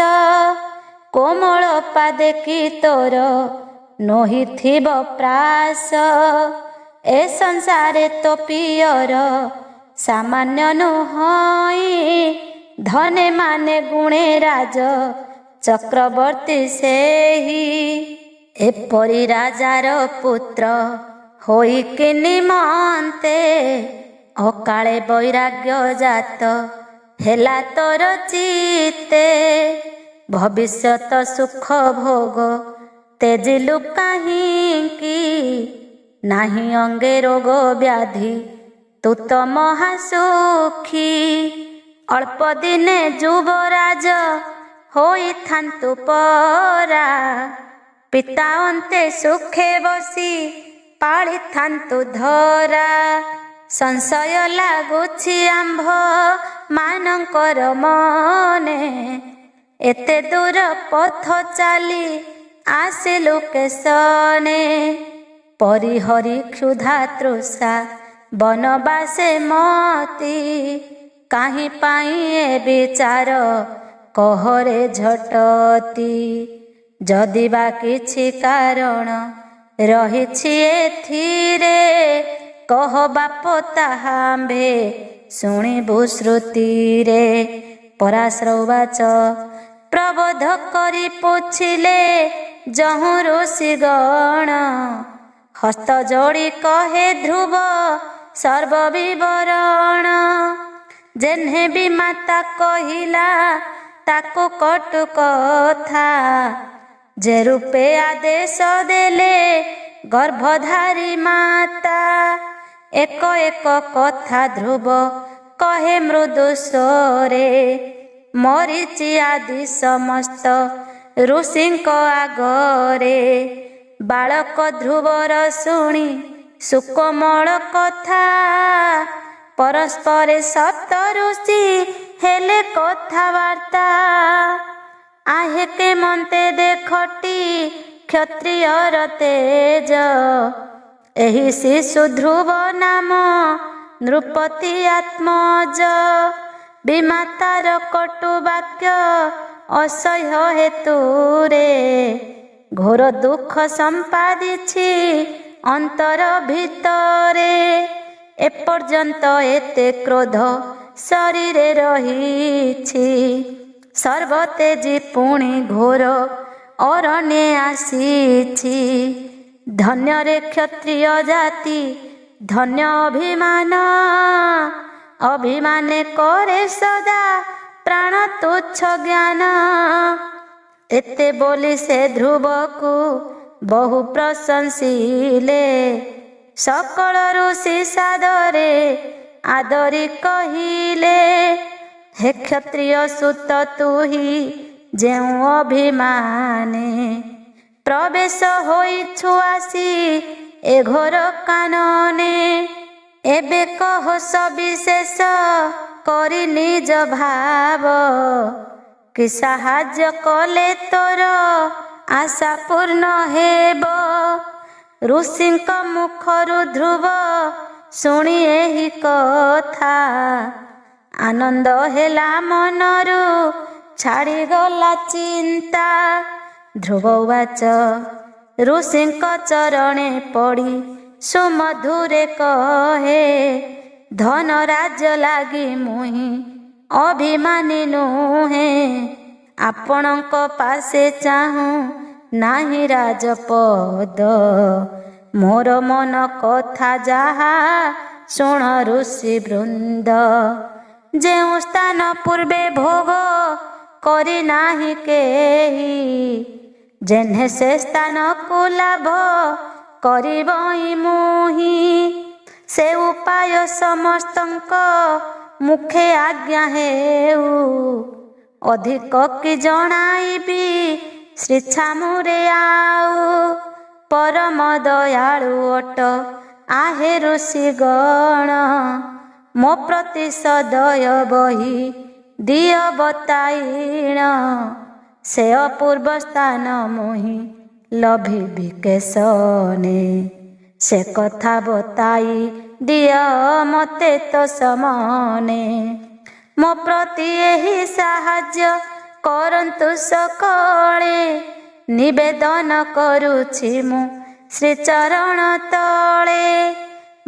କୋମଳ ପାଦେ କି ତୋର ନୋହିଥିବ ପ୍ରାସ। ଏ ସଂସାରେ ତ ପିୟର ସାମାନ୍ୟ ନୁହଇଁ ଧନେ ମାନେ ଗୁଣେ ରାଜ ଚକ୍ରବର୍ତ୍ତୀ ସେହି। ଏପରି ରାଜାର ପୁତ୍ର ହୋଇକି ନିମନ୍ତେ ଅକାଳେ ବୈରାଗ୍ୟ ଜାତ ହେଲା ତୋର ଚିତ୍ତେ। ଭବିଷ୍ୟତ ସୁଖ ଭୋଗ ତେଜିଲୁ କାହିଁକି ନାହିଁ ଅଙ୍ଗେ ରୋଗ ବ୍ୟାଧି ତୁ ତ ମହାସୁଖୀ। ଅଳ୍ପ ଦିନେ ଯୁବରାଜ ହୋଇଥାନ୍ତୁ ପରା ପିତା ଅନ୍ତେ ସୁଖେ ବସି ପାଳିଥାନ୍ତୁ ଧରା। ସଂଶୟ ଲାଗୁଛି ଆମ୍ଭ ମାନଙ୍କର ମନେ, ଏତେ ଦୂର ପଥ ଚାଲି ଆସିଲୁ କେଶନେ। ପରିହରି କ୍ଷୁଧା ତୃଷା ବନବାସେ ମତି, କାହିଁ ପାଇଁ ଏ ବିଚାର କହରେ ଝଟତି। ଯଦି ବା କିଛି କାରଣ ରହିଛି ଏଥିରେ, କହ ବାପ ତାହା ଆମ୍ଭେ ଶୁଣିବୁ ଶ୍ରୁତିରେ। ପରାଶର ଉବାଚ ପ୍ରବୋଧ କରି ପୁଛିଲେ ଯହୁଁ ଋଷିଗଣ, ହସ୍ତ ଯୋଡ଼ି କହେ ଧ୍ରୁବ ସର୍ବବିବରଣ। ଯେହ୍ନେ ବି ମାତା କହିଲା ତାକୁ କଟୁ କଥା, ଯେ ରୂପେ ଆଦେଶ ଦେଲେ ଗର୍ଭଧାରୀ ମାତା। ଏକ ଏକ କଥା ଧ୍ରୁବ କହେ ମୃଦୁ ସ୍ୱରେ, ମରିଚି ଆଦି ସମସ୍ତ ଋଷିଙ୍କ ଆଗରେ। ବାଳକ ଧ୍ରୁବର ଶୁଣି ସୁକୋମଳ କଥା, ପରସ୍ପରେ ସପ୍ତ ଋଷି ହେଲେ କଥାବାର୍ତ୍ତା। ଆହେ କେମନ୍ତେ ଦେଖଟି କ୍ଷତ୍ରିୟର ତେଜ, ଏହି ଶିଶୁ ଧ୍ରୁବ ନାମ ନୃପତି ଆତ୍ମଜ। ବିମାତାର କଟୁ ବାକ୍ୟ ଅସହ୍ୟ ହେତୁରେ, ଘୋର ଦୁଃଖ ସମ୍ପାଦିଛି ଅନ୍ତର ଭିତରେ। ଏପର୍ଯ୍ୟନ୍ତ ଏତେ କ୍ରୋଧ ଶରୀରେ ରହିଛି, ସର୍ବତେଜି ପୁଣି ଘୋର ଅରଣ୍ୟେ ଆସିଛି। ଧନ୍ୟରେ କ୍ଷତ୍ରିୟ ଜାତି ଧନ୍ୟ ଅଭିମାନ, ଅଭିମାନେ କରେ ସଦା ପ୍ରାଣ ତୁଚ୍ଛ ଜ୍ଞାନ। ଏତେ ବୋଲି ସେ ଧ୍ରୁବକୁ ବହୁ ପ୍ରଶଂସିଲେ, ସକଳ ଋଷି ସାଦରେ ଆଦରି କହିଲେ। ହେ କ୍ଷତ୍ରିୟ ସୁତ ତୁହି ଯେଉଁ ଅଭିମାନେ, ପ୍ରବେଶ ହୋଇଛୁ ଆସି ଏ ଘୋର କାନନେ। ଏବେ କହ ସବିଶେଷ କରି ନିଜ ଭାବ, କି ସାହାଯ୍ୟ କଲେ ତୋର ଆଶା ପୂର୍ଣ୍ଣ ହେବ। ଋଷିଙ୍କ ମୁଖରୁ ଧ୍ରୁବ ଶୁଣି ଏହି କଥା, ଆନନ୍ଦ ହେଲା ମନରୁ ଛାଡ଼ିଗଲା ଚିନ୍ତା। ଧ୍ରୁବ ଉବାଚ ଋଷିଙ୍କ ଚରଣେ ପଡ଼ି ସୁମଧୁରେ କହେ, ଧନ ରାଜ୍ୟ ଲାଗି ମୁହିଁ ଅଭିମାନୀ ନୁହେଁ। ଆପଣଙ୍କ ପାଶେ ଚାହୁଁ ନାହିଁ ରାଜପଦ, ମୋର ମନ କଥା ଯାହା ଶୁଣ ଋଷି ବୃନ୍ଦ। ଯେଉଁ ସ୍ଥାନ ପୂର୍ବେ ଭୋଗ କରି ନାହିଁ କେହି, ଯେହ୍ନେ ସେ ସ୍ଥାନକୁ ଲାଭ କରିବଇ ମୁହିଁ। ସେ ଉପାୟ ସମସ୍ତଙ୍କ ମୁଖେ ଆଜ୍ଞା ହେଉ, ଅଧିକ କି ଜଣାଇବି ଶ୍ରୀଛାମୁରେ ଆଉ। ପରମ ଦୟାଳୁ ଅଟ ଆହେ ଋଷିଗଣ, ମୋ ପ୍ରତି ସଦୟ ବହି ଦିଅ ବତାଇଣ। ସେ ଅପୂର୍ବ ସ୍ଥାନ ମୁହିଁ ଲଭିବି କେଶନେ, ସେ କଥା ବତାଇ ଦିଅ ମତେ ତ ସମନେ। ମୋ ପ୍ରତି ଏହି ସାହାଯ୍ୟ କରନ୍ତୁ ସକଳେ, ନିବେଦନ କରୁଛି ମୁଁ ଶ୍ରୀଚରଣ ତଳେ।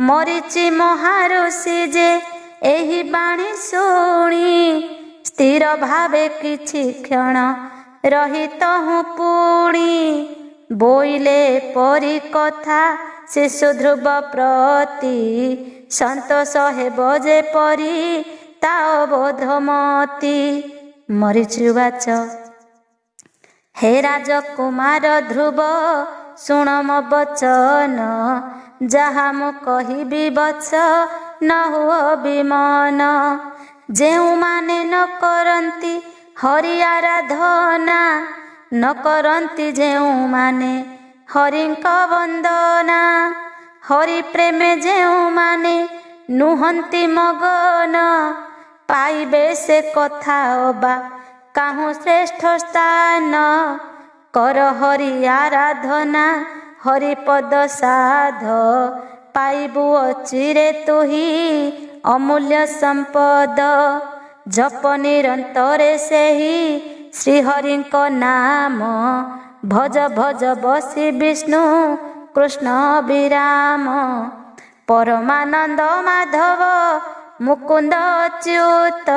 ମରିଚି ମହାଋଷି ଯେ ଏହି ବାଣୀ ଶୁଣି, ସ୍ଥିର ଭାବେ କିଛି କ୍ଷଣ ରହିତ ପୁଣି। ବୋଇଲେ ପରି କଥା ଶିଶୁ ଧ୍ରୁବ ପ୍ରତି, ସନ୍ତୋଷ ହେବ ଯେପରି ତା ଅବୋଧମତି। ମରିଚି ଉବାଚ ହେ ରାଜକୁମାର ଧ୍ରୁବ ଶୁଣ ମୋ ବଚନ, ଯାହା ମୁଁ କହିବି ବତ୍ସ ନ ହୁଅ ବିମନ। ଯେଉଁମାନେ ନ କରନ୍ତି ହରି ଆରାଧନା, न करन्ति ଯେଉଁମାନେ ହରିଙ୍କ ବନ୍ଦନା। ହରି ପ୍ରେମେ ଯେଉଁମାନେ ନୁହନ୍ତି ମଗନ, ପାଇବେ ସେ କଥା ଅବା କାହୁଁ ଶ୍ରେଷ୍ଠ ସ୍ଥାନ। କର ହରି ଆରାଧନା ହରିପଦ ସାଧ, ପାଇବୁ ଅଚିରେ ତୁହି ଅମୂଲ୍ୟ ସମ୍ପଦ। ଜପ ନିରନ୍ତରେ ସେହି ଶ୍ରୀହରିଙ୍କ ନାମ, ଭଜ ଭଜ ବସି ବିଷ୍ଣୁ କୃଷ୍ଣ ବିରାମ। ପରମାନନ୍ଦ ମାଧବ ମୁକୁନ୍ଦ ଅଚ୍ୟୁତ,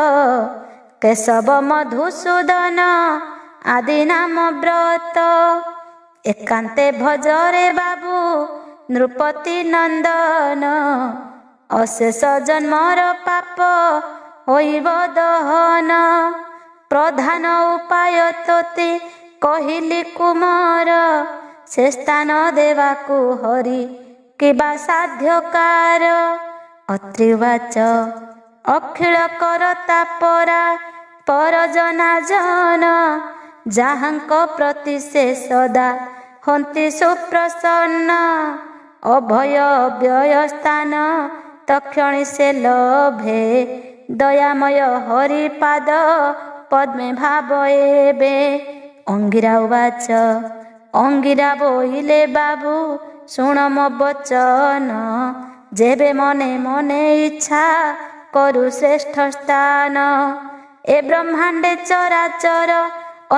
କେଶବ ମଧୁସୂଦନ ଆଦି ନାମ ବ୍ରତ। ଏକାନ୍ତେ ଭଜରେ ବାବୁ ନୃପତି ନନ୍ଦନ, ଅଶେଷ ଜନ୍ମର ପାପ ହୋଇବ ଦହନ। ପ୍ରଧାନ ଉପାୟ ତୋତେ କହିଲି କୁମର, ସେ ସ୍ଥାନ ଦେବାକୁ ହରି କିବା ସାଧ୍ୟକାର। ଅତ୍ରିବାଚ ଅଖିଳ କରତା ପରା ପରଜନା ଜନ, ଯାହାଙ୍କ ପ୍ରତି ସେ ସଦା ହନ୍ତି ସୁପ୍ରସନ୍ନ। ଅଭୟ ଅବ୍ୟୟ ସ୍ଥାନ ତକ୍ଷଣି ସେ ଲଭେ, ଦୟାମୟ ହରିପାଦ ପଦ୍ମେ ଭାବ ଏବେ। ଅଙ୍ଗିରା ଉବାଚ ଅଙ୍ଗିରା ବୋଇଲେ ବାବୁ ଶୁଣ ମୋ ବଚନ, ଯେବେ ମନେ ମନେ ଇଚ୍ଛା କରୁ ଶ୍ରେଷ୍ଠ ସ୍ଥାନ। ଏ ବ୍ରହ୍ମାଣ୍ଡେ ଚରାଚର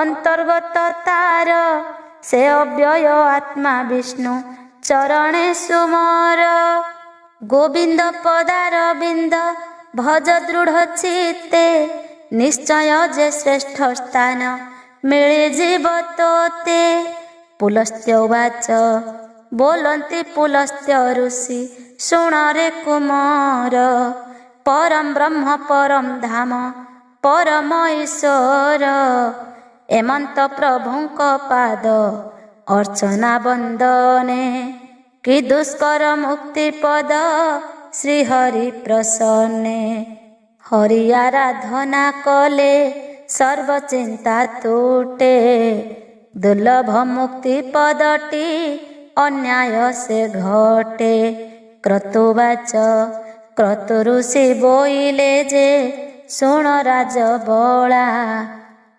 ଅନ୍ତର୍ଗତ ତାର, ସେ ଅବ୍ୟୟ ଆତ୍ମା ବିଷ୍ଣୁ ଚରଣେ ସୁମର। ଗୋବିନ୍ଦ ପଦାର ବିନ୍ଦ ଭଜ ଦୃଢ଼ ଚିତ୍ତେ, ନିଶ୍ଚୟ ଯେ ଶ୍ରେଷ୍ଠ ସ୍ଥାନ ମିଳିଯିବ ତୋତେ। ପୁଲସ୍ତ୍ୟ ଉବାଚ ବୋଲନ୍ତି ପୁଲସ୍ତ୍ୟ ଋଷି ଶୁଣରେ କୁମର, ପରମ ବ୍ରହ୍ମ ପରମ ଧାମ ପରମ ଈଶ୍ୱର। ଏମନ୍ତ ପ୍ରଭୁଙ୍କ ପାଦ ଅର୍ଚ୍ଚନା ବନ୍ଦନେ, କି ଦୁଷ୍କର ମୁକ୍ତି ପଦ ଶ୍ରୀହରି ପ୍ରସନ୍ନେ। ହରି ଆରାଧନା କଲେ ସର୍ବଚିନ୍ତା ତୁଟେ, ଦୁର୍ଲଭ ମୁକ୍ତି ପଦଟି ଅନ୍ୟାୟ ସେ ଘଟେ। କ୍ରତୁବାଚ କ୍ରତୁ ଋଷି ବୋଇଲେ ଯେ ଶୁଣ ରାଜବଳା,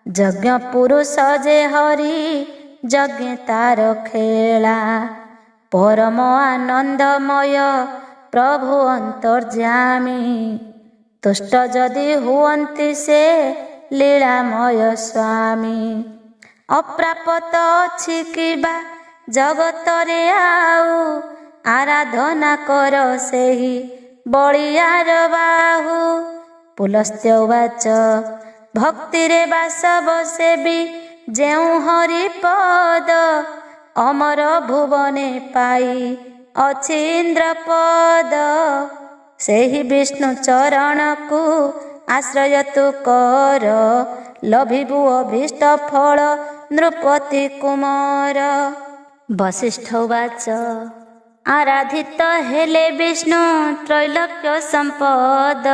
ଯଜ୍ଞ ପୁରୁଷ ଯେ ହରି ଯଜ୍ଞେ ତାର ଖେଳା। ପରମ ଆନନ୍ଦମୟ ପ୍ରଭୁ ଅନ୍ତର୍ଯ୍ୟାମୀ, ତୁଷ୍ଟ ଯଦି ହୁଅନ୍ତି ସେ ଲୀଳାମୟ ସ୍ୱାମୀ। ଅପ୍ରାପତ ଅଛି କିବା ଜଗତରେ ଆଉ, ଆରାଧନା କର ସେହି ବଳିୟାର ବାହୁ। ପୁଲସ୍ତ୍ୟ ଉବାଚ ଭକ୍ତିରେ ବାସବ ସେବି ଯେଉଁ ହରିପଦ, ଅମର ଭୁବନେ ପାଇ ଅଛି ଇନ୍ଦ୍ରପଦ। ସେହି ବିଷ୍ଣୁ ଚରଣକୁ ଆଶ୍ରୟ ତୁ କର, ଲଭିବୁ ଅଭୀଷ୍ଟ ଫଳ ନୃପତି କୁମର। ବଶିଷ୍ଠ ଉବାଚ ଆରାଧିତ ହେଲେ ବିଷ୍ଣୁ ତ୍ରୈଲୋକ୍ୟ ସମ୍ପଦ,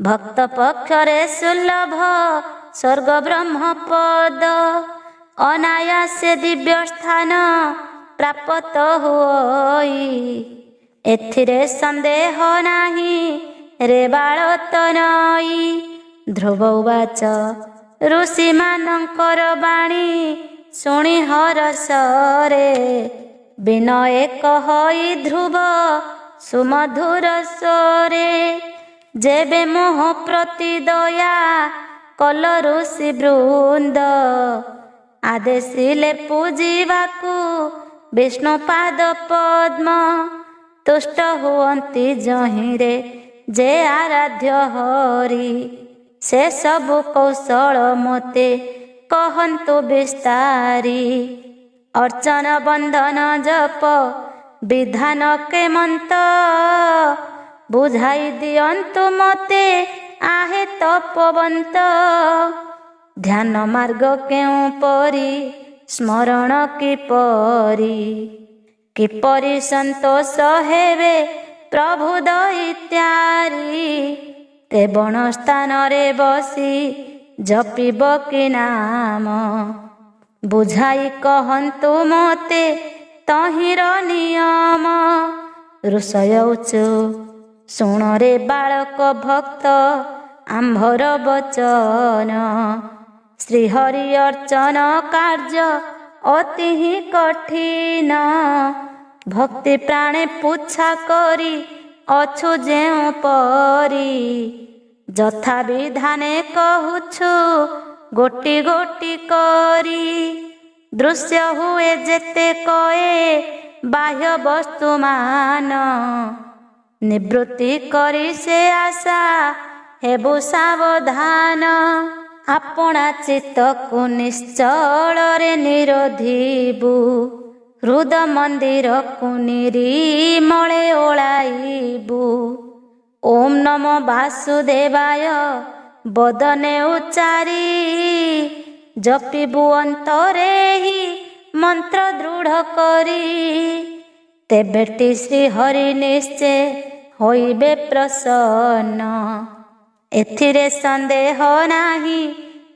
ଭକ୍ତ ପକ୍ଷରେ ସୁଲଭ ସ୍ୱର୍ଗ ବ୍ରହ୍ମ ପଦ। ଅନାୟାସେ ଦିବ୍ୟ ସ୍ଥାନ ପ୍ରାପ୍ତ ହୁଅଇ, ଏଥିରେ ସନ୍ଦେହ ନାହିଁ ରେ ବାଳ ତନଇ। ଧ୍ରୁବ ଉବାଚ ଋଷିମାନଙ୍କର ବାଣୀ ଶୁଣି ହରସରେ, ବିନୟେ କହଇ ଧ୍ରୁବ ସୁମଧୁର ସ୍ୱରେ। ଯେବେ ମୋହ ପ୍ରତି ଦୟା କଲ ଋଷି ବୃନ୍ଦ, ଆଦେଶିଲେ ପୂଜିବାକୁ ବିଷ୍ଣୁ ପାଦ ପଦ୍ମ। ତୁଷ୍ଟ ହୁଅନ୍ତି ଯହିଁରେ ଯେ ଆରାଧ୍ୟ ହରି, ସେ ସବୁ କୌଶଳ ମୋତେ କହନ୍ତୁ ବିସ୍ତାରି। ଅର୍ଚ୍ଚନ ବନ୍ଧନ ଜପ ବିଧାନ କେମନ୍ତ, ବୁଝାଇ ଦିଅନ୍ତୁ ମୋତେ ଆହେ ତପବନ୍ତ। ଧ୍ୟାନ ମାର୍ଗ କେଉଁ ପରି ସ୍ମରଣ କିପରି, କିପରି ସନ୍ତୋଷ ହେବେ ପ୍ରଭୁ ଦଇତ୍ୟାରି। ତେ ବଣ ସ୍ଥାନରେ ବସି ଜପିବ କି ନାମ, ବୁଝାଇ କହନ୍ତୁ ମୋତେ ତହିଁର ନିୟମ। ଋଷୟ ଉଚୁ ଶୁଣରେ ବାଳକ ଭକ୍ତ ଆମ୍ଭର ବଚନ। ଶ୍ରୀହରି ଅର୍ଚ୍ଚନ କାର୍ଯ୍ୟ ଅତି ହିଁ କଠିନ। ଭକ୍ତି ପ୍ରାଣେ ପୁଚ୍ଛା କରି ଅଛୁ ଯେଉଁ ପରି। ଯଥା ବିଧାନେ କହୁଛୁ ଗୋଟି ଗୋଟି କରି। ଦୃଶ୍ୟ ହୁଏ ଯେତେ କଏ ବାହ୍ୟ ବସ୍ତୁମାନ। ନିବୃତ୍ତି କରି ସେ ଆଶା ହେବୁ ସାବଧାନ। ଆପଣା ଚିତ୍ତକୁ ନିଶ୍ଚଳରେ ନିରୋଧିବୁ। ହୃଦ ମନ୍ଦିରକୁ ନିରିମଳେ ଓଳାଇବୁ। ଓಂ ନମୋ ବାସୁଦେବାୟ ବଦନେ ଉଚ୍ଚାରି। ଜପିବୁ ଅନ୍ତରେ ହି ମନ୍ତ୍ର ଦୃଢ଼ କରି। ତେବେଟି ଶ୍ରୀହରି ନିଶ୍ଚେ ହୋଇବେ ପ୍ରସନ୍ନ। ଏଥିରେ ସନ୍ଦେହ ନାହିଁ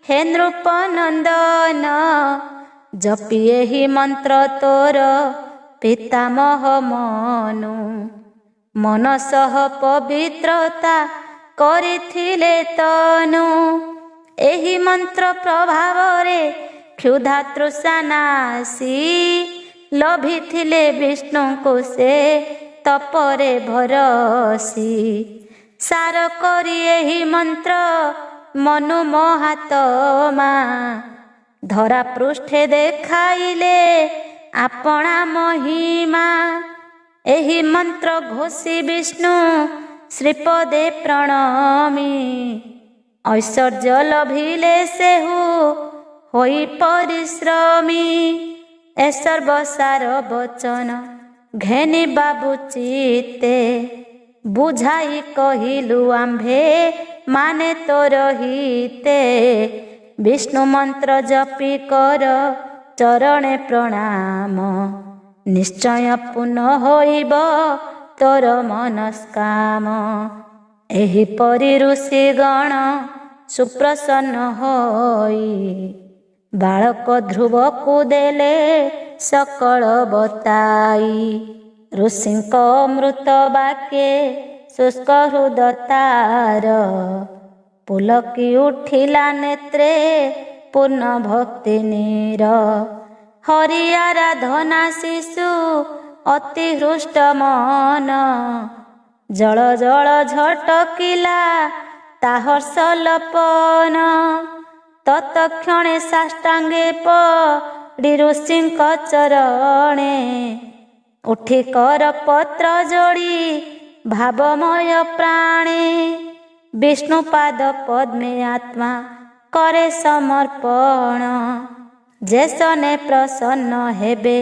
ହେ ନୃପନନ୍ଦନ। ଜପି ଏହି ମନ୍ତ୍ର ତୋର ପିତାମହ ମନୁ। ମନ ସହ ପବିତ୍ରତା କରିଥିଲେ ତନୁ। ଏହି ମନ୍ତ୍ର ପ୍ରଭାବରେ କ୍ଷୁଧା ତୃଷା ନାଶୀ। ଲଭିଥିଲେ ବିଷ୍ଣୁଙ୍କୁ ସେ ତପରେ ଭରସି। ସାର କରି ଏହି ମନ୍ତ୍ର ମନୁ ମହାତ୍ମା। ଧରା ପୃଷ୍ଠେ ଦେଖାଇଲେ ଆପଣା ମହିମା। ଏହି ମନ୍ତ୍ର ଘୋଷି ବିଷ୍ଣୁ ଶ୍ରୀପଦେ ପ୍ରଣମୀ। ଐଶ୍ୱର୍ଯ୍ୟ ଲଭିଲେ ସେହୁ ହୋଇ ପରିଶ୍ରମୀ। ଏ ସର୍ବସାର ବଚନ ଘେନି ବାବୁ ଚିତେ। ବୁଝାଇ କହିଲୁ ଆମ୍ଭେ ମାନେ ତୋର ହିତେ। ବିଷ୍ଣୁ ମନ୍ତ୍ର ଜପି କର ଚରଣେ ପ୍ରଣାମ। ନିଶ୍ଚୟ ପୂର୍ଣ୍ଣ ହୋଇବ ତୋର ମନସ୍କାମ। ଏହିପରି ଋଷିଗଣ ସୁପ୍ରସନ୍ନ ହୋଇ। ବାଳକ ଧ୍ରୁବକୁ ଦେଲେ ସକଳ ବତାଇ। ଋଷିଙ୍କ ଅମୃତ ବାକ୍ୟେ ଶୁଷ୍କ ହୃଦ ତାର। ପୁଲକି ଉଠିଲା ନେତ୍ରେ ପୂର୍ଣ୍ଣ ଭକ୍ତି ନୀର। ହରି ଆରାଧନା ଶିଶୁ ଅତି ହୃଷ୍ଟ ମନ। ଜଳ ଜଳ ଝଟକିଲା ତା ହର୍ଷ ଲୋପନ। ତତକ୍ଷଣେ ସାଷ୍ଟାଙ୍ଗେ ପଡ଼ି ଋଷିଙ୍କ ଚରଣେ। ଉଠି କର ପତ୍ର ଯୋଡ଼ି ଭାବମୟ ପ୍ରାଣେ। ବିଷ୍ଣୁ ପାଦ ପଦ୍ମେ ଆତ୍ମା କରେ ସମର୍ପଣ। ଯେ ସନେ ପ୍ରସନ୍ନ ହେବେ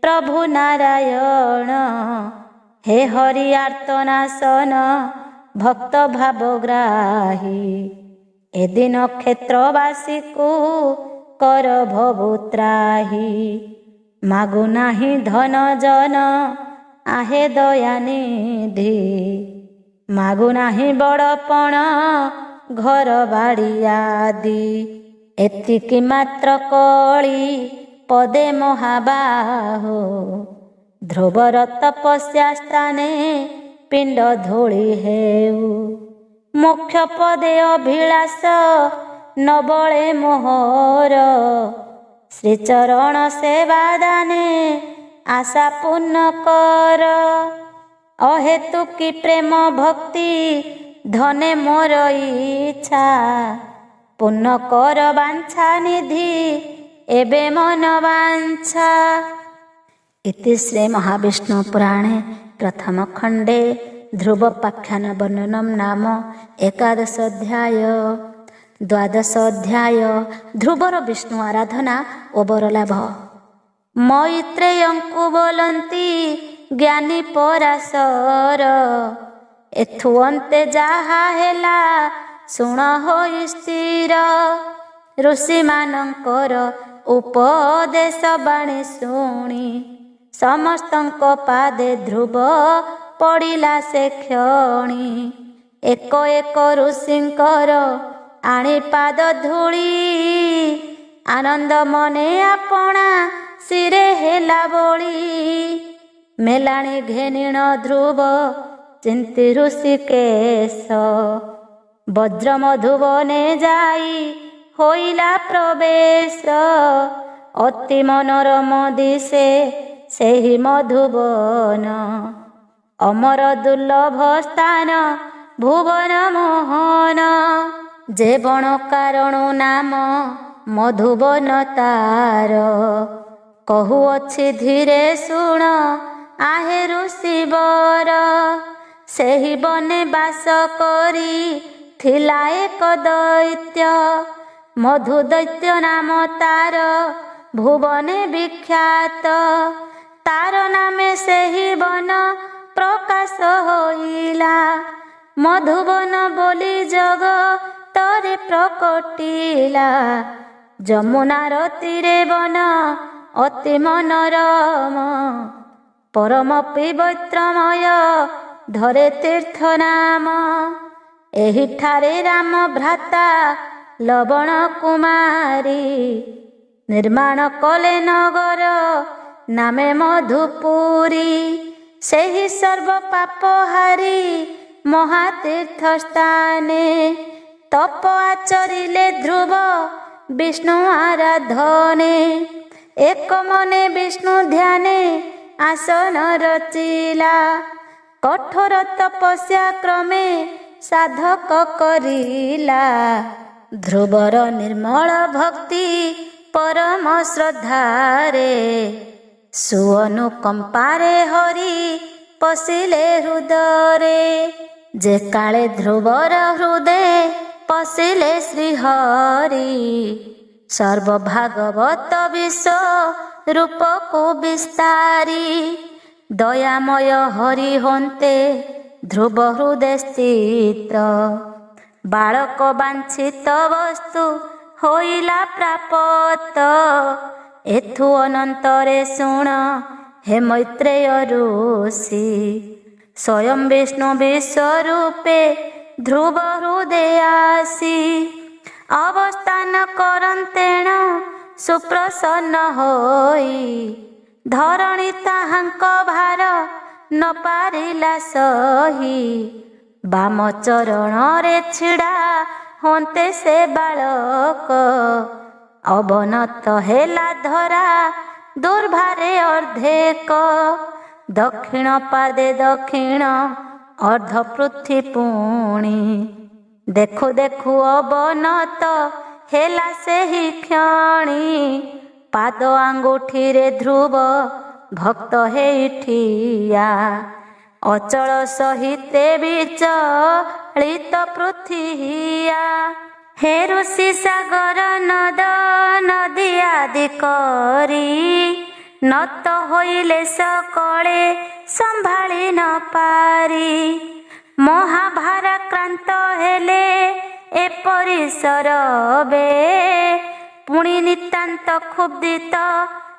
ପ୍ରଭୁ ନାରାୟଣ। ହେ ହରି ଆର୍ତ୍ତନାଶନ ଭକ୍ତ ଭାବଗ୍ରାହୀ। ଏ ଦିନ କ୍ଷେତ୍ରବାସୀକୁ କର ଭବୁ ତ୍ରାହି। ମାଗୁ ନାହିଁ ଧନ ଜନ ଆହେ ଦୟାନିଧି। ମାଗୁ ନାହିଁ ବଡ଼ପଣ ଘର ବାଡ଼ି ଆଦି। ଏତିକି ମାତ୍ର କଳି ପଦେ ମହାବାହୁ। ଧ୍ରୁବର ତପସ୍ୟା ସ୍ଥାନେ ପିଣ୍ଡ ଧୂଳି ହେଉ। ମୋକ୍ଷ ପଦେ ଅଭିଳାଷ ନବଳେ ମୋହର। ଶ୍ରୀଚରଣ ସେବା ଦାନେ ଆଶା ପୂର୍ଣ୍ଣ କର। ଅହେତୁକି ପ୍ରେମ ଭକ୍ତି ଧନେ ମୋର ଇଚ୍ଛା। ପୂର୍ଣ୍ଣ କର ବାଞ୍ଛା ନିଧି ଏବେ ମନ ବାଞ୍ଛା। ଇତି ଶ୍ରୀ ମହାବିଷ୍ଣୁ ପୁରାଣେ ପ୍ରଥମ ଖଣ୍ଡେ ଧ୍ରୁବୋପାଖ୍ୟାନ ବର୍ଣ୍ଣନମ୍ ନାମ ଏକାଦଶ ଅଧ୍ୟାୟ। ଦ୍ୱାଦଶ ଅଧ୍ୟାୟ ଧ୍ରୁବର ବିଷ୍ଣୁ ଆରାଧନା ଓ ବରଲାଭ। ମୈତ୍ରେୟଙ୍କୁ ବୋଲନ୍ତି ଜ୍ଞାନୀ ପରାଶର। ଏଥୁ ଅନ୍ତେ ଯାହା ହେଲା ଶୁଣ ହୋଇ ସ୍ଥିର। ଋଷିମାନଙ୍କର ଉପଦେଶ ବାଣୀ ଶୁଣି ସମସ୍ତଙ୍କ ପାଦେ ଧ୍ରୁବ ପଡ଼ିଲା ସେ କ୍ଷଣି। ଏକ ଏକ ଋଷିଙ୍କର ଆଣି ପାଦ ଧୂଳି। ଆନନ୍ଦ ମନେ ଆପଣା ଶିରେ ହେଲା ବୋଳି। ମେଲାଣି ଘେନିଣ ଧ୍ରୁବ ଚିନ୍ତି ଋଷିକେଶ। ବଜ୍ର ମଧୁବନେ ଯାଇ ହୋଇଲା ପ୍ରବେଶ। ଅତି ମନୋରମ ଦିଶେ ସେହି ମଧୁବନ। ଅମର ଦୁର୍ଲଭ ସ୍ଥାନ ଭୁବନ ମୋହନ। ଯେ ବଣ କାରଣ ନାମ ମଧୁବନ ତାର। କହୁଅଛି ଧୀରେ ଶୁଣ ଆହେ ଋଷିବର। ସେହି ବନେ ବାସ କରି ଥିଲା ଏକ ଦୈତ୍ୟ। ମଧୁ ଦୈତ୍ୟ ନାମ ତାର ଭୁବନେ ବିଖ୍ୟାତ। ତାର ନାମେ ସେହି ବନ ପ୍ରକାଶ ହୋଇଲା। ମଧୁବନ ବୋଲି ଜଗତରେ ପ୍ରକଟିଲା। ଯମୁନାର ତୀରେ ବନ ଅତି ମନୋରମ। ପରମ ପବିତ୍ରମୟ ଧରେ ତୀର୍ଥ ନାମ। ଏହିଠାରେ ରାମ ଭ୍ରାତା ଲବଣ କୁମାରୀ। ନିର୍ମାଣ କଲେ ନଗର ନାମେ ମଧୁପୁରୀ। ସେହି ସର୍ବ ପାପହାରୀ ମହାତୀର୍ଥ ସ୍ଥାନେ। ତପ ଆଚରିଲେ ଧ୍ରୁବ ବିଷ୍ଣୁ ଆରାଧନେ। ଏକ ମନେ ବିଷ୍ଣୁ ଧ୍ୟାନେ ଆସନ ରଚିଲା। କଠୋର ତପସ୍ୟା କ୍ରମେ ସାଧକ କରିଲା। ଧ୍ରୁବର ନିର୍ମଳ ଭକ୍ତି ପରମ ଶ୍ରଦ୍ଧାରେ। ସୁଅନୁକମ୍ପାରେ ହରି ପଶିଲେ ହୃଦୟରେ। ଯେ କାଳେ ଧ୍ରୁବର ହୃଦେ ପଶିଲେ ଶ୍ରୀହରି। ସର୍ବଭାଗବତ ବିଶ୍ୱ ରୂପକୁ ବିସ୍ତାରି। ଦୟାମୟ ହରି ହନ୍ତେ ଧ୍ରୁବ ହୃଦେ ସ୍ଥିତ। ବାଳକ ବାଞ୍ଛିତ ବସ୍ତୁ ହୋଇଲା ପ୍ରାପତ। ଏଥୁ ଅନନ୍ତରେ ଶୁଣ ହେ ମୈତ୍ରେୟ ଋଷି। ସ୍ୱୟଂ ବିଷ୍ଣୁ ବିଶ୍ୱରୂପେ ଧ୍ରୁବ ହୃଦେ ଆସି। ଅବସ୍ଥାନ କରନ୍ତେଣ ସୁପ୍ରସନ୍ନ ହୋଇ। ଧରଣୀ ତାହାଙ୍କ ଭାର ନ ପାରିଲା ସହି। ବାମ ଚରଣରେ ଛିଡ଼ା ହନ୍ତେ ସେ ବାଳକ। ଅବନତ ହେଲା ଧରା ଦୁର୍ଭାରେ ଅର୍ଦ୍ଧେକ। ଦକ୍ଷିଣ ପାଦେ ଦକ୍ଷିଣ ଅର୍ଦ୍ଧ ପୃଥ୍ୱୀ ପୁଣି। ଦେଖୁ ଦେଖୁ ଅବନତ ହେଲା ସେହି କ୍ଷଣି। ପାଦ ଆଙ୍ଗୁଠିରେ ଧ୍ରୁବ ଭକ୍ତ ହେଇ ଠିଆ। ଅଚଳ ସହିତେ ବିଚଳିତ ପୃଥିବୀଆ। ହେ ଋଷି ସାଗର ନଦ ନଦୀ ଆଦି କରି। ନତ ହୋଇଲେ ସକଳେ ସମ୍ଭାଳି ନ ପାରି। ମହାଭାରାକ୍ରାନ୍ତ ହେଲେ ଏପରି ସରବେ। ପୁଣି ନିତାନ୍ତ କ୍ଷୁବ୍ଧିତ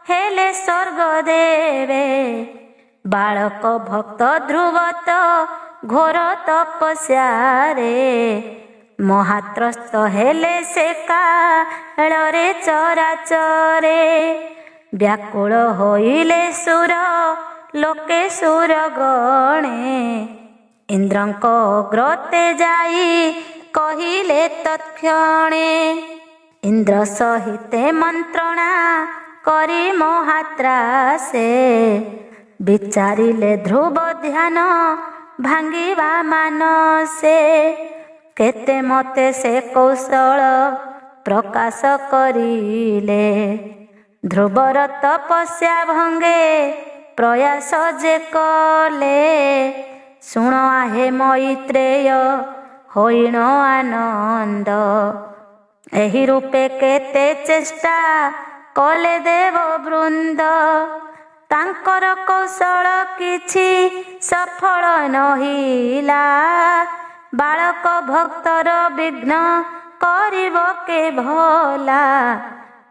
ହେଲେ ସ୍ୱର୍ଗ ଦେବେ। ବାଳକ ଭକ୍ତ ଧ୍ରୁବତ ଘୋର ତପସ୍ୟାରେ। ମହାତ୍ରସ୍ତ ହେଲେ ସେ କାଳରେ ଚରାଚରେ। ବ୍ୟାକୁଳ ହୋଇଲେ ସୁର ଲୋକେ ସୁର ଗଣେ। ଇନ୍ଦ୍ରଙ୍କ ଅଗ୍ରତେ ଯାଇ କହିଲେ ତତ୍କ୍ଷଣେ। ଇନ୍ଦ୍ର ସହିତେ ମନ୍ତ୍ରଣା କରି ମହାତ୍ରାସେ। ବିଚାରିଲେ ଧ୍ରୁବ ଧ୍ୟାନ ଭାଙ୍ଗିବା ମାନସେ। କେତେ ମତେ ସେ କୌଶଳ ପ୍ରକାଶ କରିଲେ। ଧ୍ରୁବର ତପସ୍ୟା ଭଙ୍ଗେ ପ୍ରୟାସ ଯେ କଲେ। ଶୁଣ ଆହେ ମୈତ୍ରେୟ ହୋଇଣ ଆନନ୍ଦ। ଏହି ରୂପେ କେତେ ଚେଷ୍ଟା କଲେ ଦେବ ବୃନ୍ଦ। ତାଙ୍କର କୌଶଳ କିଛି ସଫଳ ନହିଲା। ବାଳକ ଭକ୍ତର ବିଘ୍ନ କରିବ କେ ଭଲା।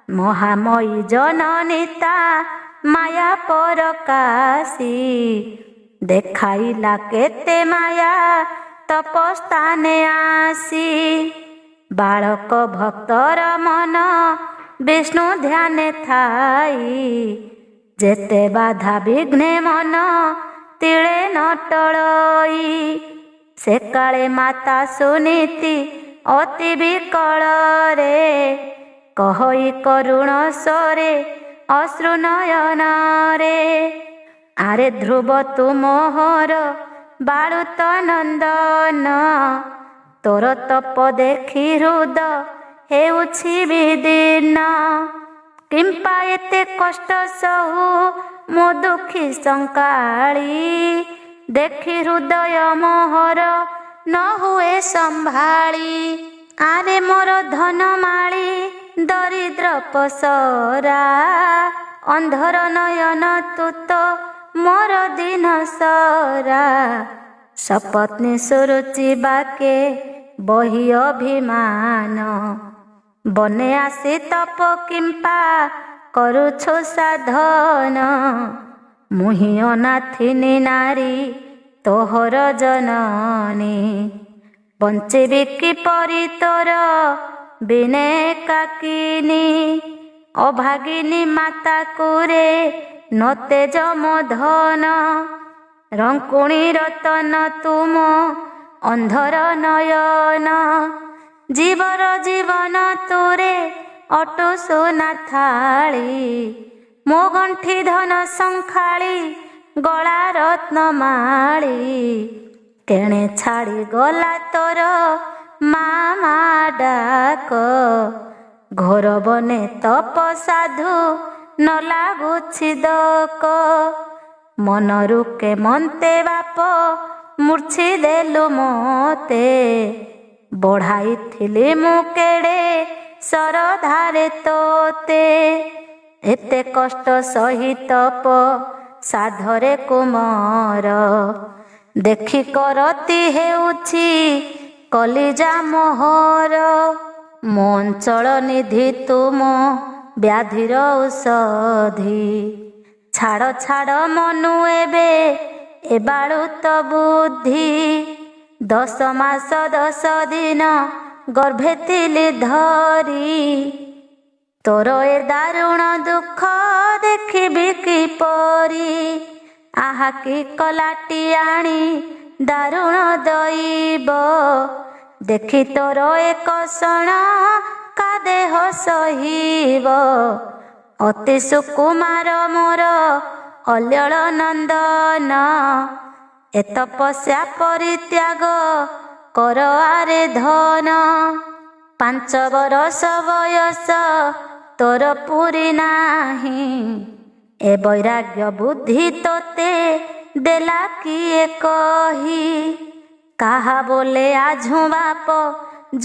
ମହାମୟୀ ଜନନୀତା ମାୟା ପରକାଶୀ। ଦେଖାଇଲା କେତେ ମାୟା ତପସ୍ଥାନେ ଆସି। ବାଳକ ଭକ୍ତର ମନ ବିଷ୍ଣୁ ଧ୍ୟାନେ ଥାଇ। ଯେତେ ବାଧା ବିଘ୍ନେ ମନ ତିଳେ ନ ଟଳଇ। ସେ କାଳେ ମାତା ସୁନୀତି ଅତି ବିକଳରେ କହଇ କରୁଣ ସ୍ୱରେ ଅଶ୍ରୁ ନୟନରେ। ଆରେ ଧ୍ରୁବ ତୁ ମୋହର ବାଳୁତ ନନ୍ଦନ। ତୋର ତପ ଦେଖି ହୃଦ ହେଉଛି ବିଦୀର୍ଣ୍ଣ। କିମ୍ପା ଏତେ କଷ୍ଟ ସହୁ ମୁଁ ଦୁଃଖୀ ସଙ୍କାଳୀ। ଦେଖି ହୃଦୟ ମୋହର ନ ହୁଏ ସମ୍ଭାଳି। ଆରେ ମୋର ଧନମାଳି ଦରିଦ୍ର ପସରା। ଅନ୍ଧର ନୟନ ତୁ ତ ମୋର ଦିନ ସରା। ସପତ୍ନୀ ସୁରୁଚି ବାକେ ବହି ଅଭିମାନ। ବନେ ଆସି ତପ କିମ୍ପା କରୁଛୁ ସାଧନ। ମୁହିଁ ଅନାଥିନୀ ନାରୀ ତୋହର ଜନନୀ। ବଞ୍ଚିବି କିପରି ତୋର ବିନେ କାକିନୀ। ଅଭାଗିନୀ ମାତା କୁରେ ନତେ ଯମଧନ। ରଙ୍କୁଣୀ ରତନ ତୁମ ଅନ୍ଧର ନୟନ। ଜୀବର ଜୀବନ ତୁରେ ଅଟୁ ସୁନା ଥାଳି। ମୋ ଗଣ୍ଠି ଧନ ଶଙ୍ଖାଳି ଗଳା ରତ୍ନମାଳି। କେଣେ ଛାଡ଼ି ଗଲା ତୋର ମା ମା ଡାକ। ଘୋର ବନେ ତପ ସାଧୁ ନ ଲାଗୁଛି ଦକ। ମନରୁ କେମନ୍ତେ ବାପ ମୂର୍ଚ୍ଛି ଦେଲୁ ମୋତେ। ବଢ଼ାଇଥିଲି ମୁଁ କେଡ଼େ ଶରଧାରେ ତୋତେ। ଏତେ କଷ୍ଟ ସହି ତପ ସାଧରେ କୁମର। ଦେଖି କରତି ହେଉଛି କଲିଜା ମୋହର। ମୋ ଅଞ୍ଚଳ ନିଧି ତୁମ ବ୍ୟାଧିର ଔଷଧି। ଛାଡ଼ ଛାଡ଼ ମନୁ ଏବେ ଏ ବାଳୁତ ବୁଦ୍ଧି। 10 ମାସ 10 ଦିନ ଗର୍ଭେ ଥିଲି ଧରି। ତୋର ଏ ଦାରୁଣ ଦୁଃଖ ଦେଖିବି କିପରି। ଆହା କି କଲାଟି ଆଣି ଦାରୁଣ ଦଇବ। ଦେଖି ତୋର ଏ କଷଣ କା ଦେହ ସହିବ। ଅତି ସୁକୁମାର ମୋର ଅଲ୍ୟଳ ନନ୍ଦନ। ଏ ତପସ୍ୟା ପରିତ୍ୟାଗ କର ଆରେ ଧନ। 5 ବରଷ ବୟସ ତୋର ପୁରି ନାହିଁ। ଏ ବୈରାଗ୍ୟ ବୁଦ୍ଧି ତୋତେ ଦେଲା କିଏ କହି। କାହା ବୋଲେ ଆଝୁ ବାପ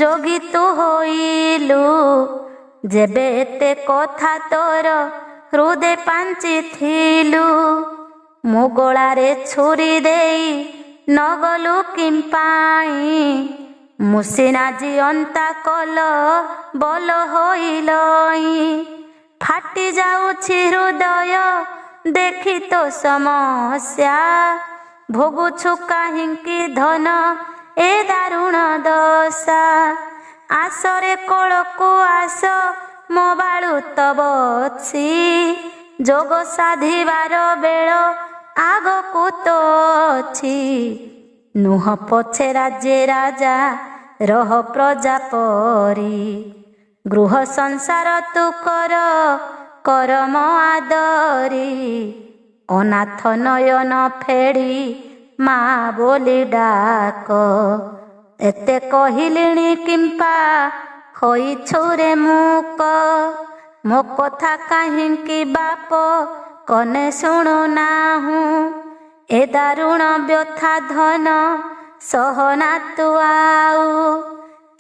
ଯୋଗୀ ତୁ ହୋଇଲୁ। ଯେବେ ଏତେ କଥା ତୋର ହୃଦେ ପାଞ୍ଚିଥିଲୁ। ମୋ ଗଳାରେ ଛୁରୀ ଦେଇ ନଗଲୁ କିମ୍ପାଇଁ। ମୁଁ ସିନା ଜିଅନ୍ତା କଲ ବଲ ହୋଇଲଇଁ। ଫାଟି ଯାଉଛି ହୃଦୟ ଦେଖି ତୋ ସମସ୍ୟା। ଭୋଗୁଛୁ କାହିଁକି ଧନ ଏ ଦାରୁଣ ଦଶା। ଆସରେ କୋଳକୁ ଆସ ମୋ ବାଳୁତ ବତ୍ସୀ। ଯୋଗ ସାଧିବାର ବେଳ ଆଗକୁ ତ ଅଛି। ନୁହଁ ପଛେ ରାଜ୍ୟେ ରାଜା ରହ ପ୍ରଜା ପରି। ଗୃହ ସଂସାର ତୁ କର କରମ ଆଦରି। ଅନାଥ ନୟନ ଫେଡ଼ି ମା ବୋଲି ଡାକ। ଏତେ କହିଲିଣି କିମ୍ପା ହୋଇଛୁ ରେ ମୂକ। ମୋ କଥା କାହିଁକି ବାପ କନେ ଶୁଣୁନାହୁଁ। ଏ ଦାରୁଣ ବ୍ୟଥା ଧନ ସହନା ତୁ ଆଉ।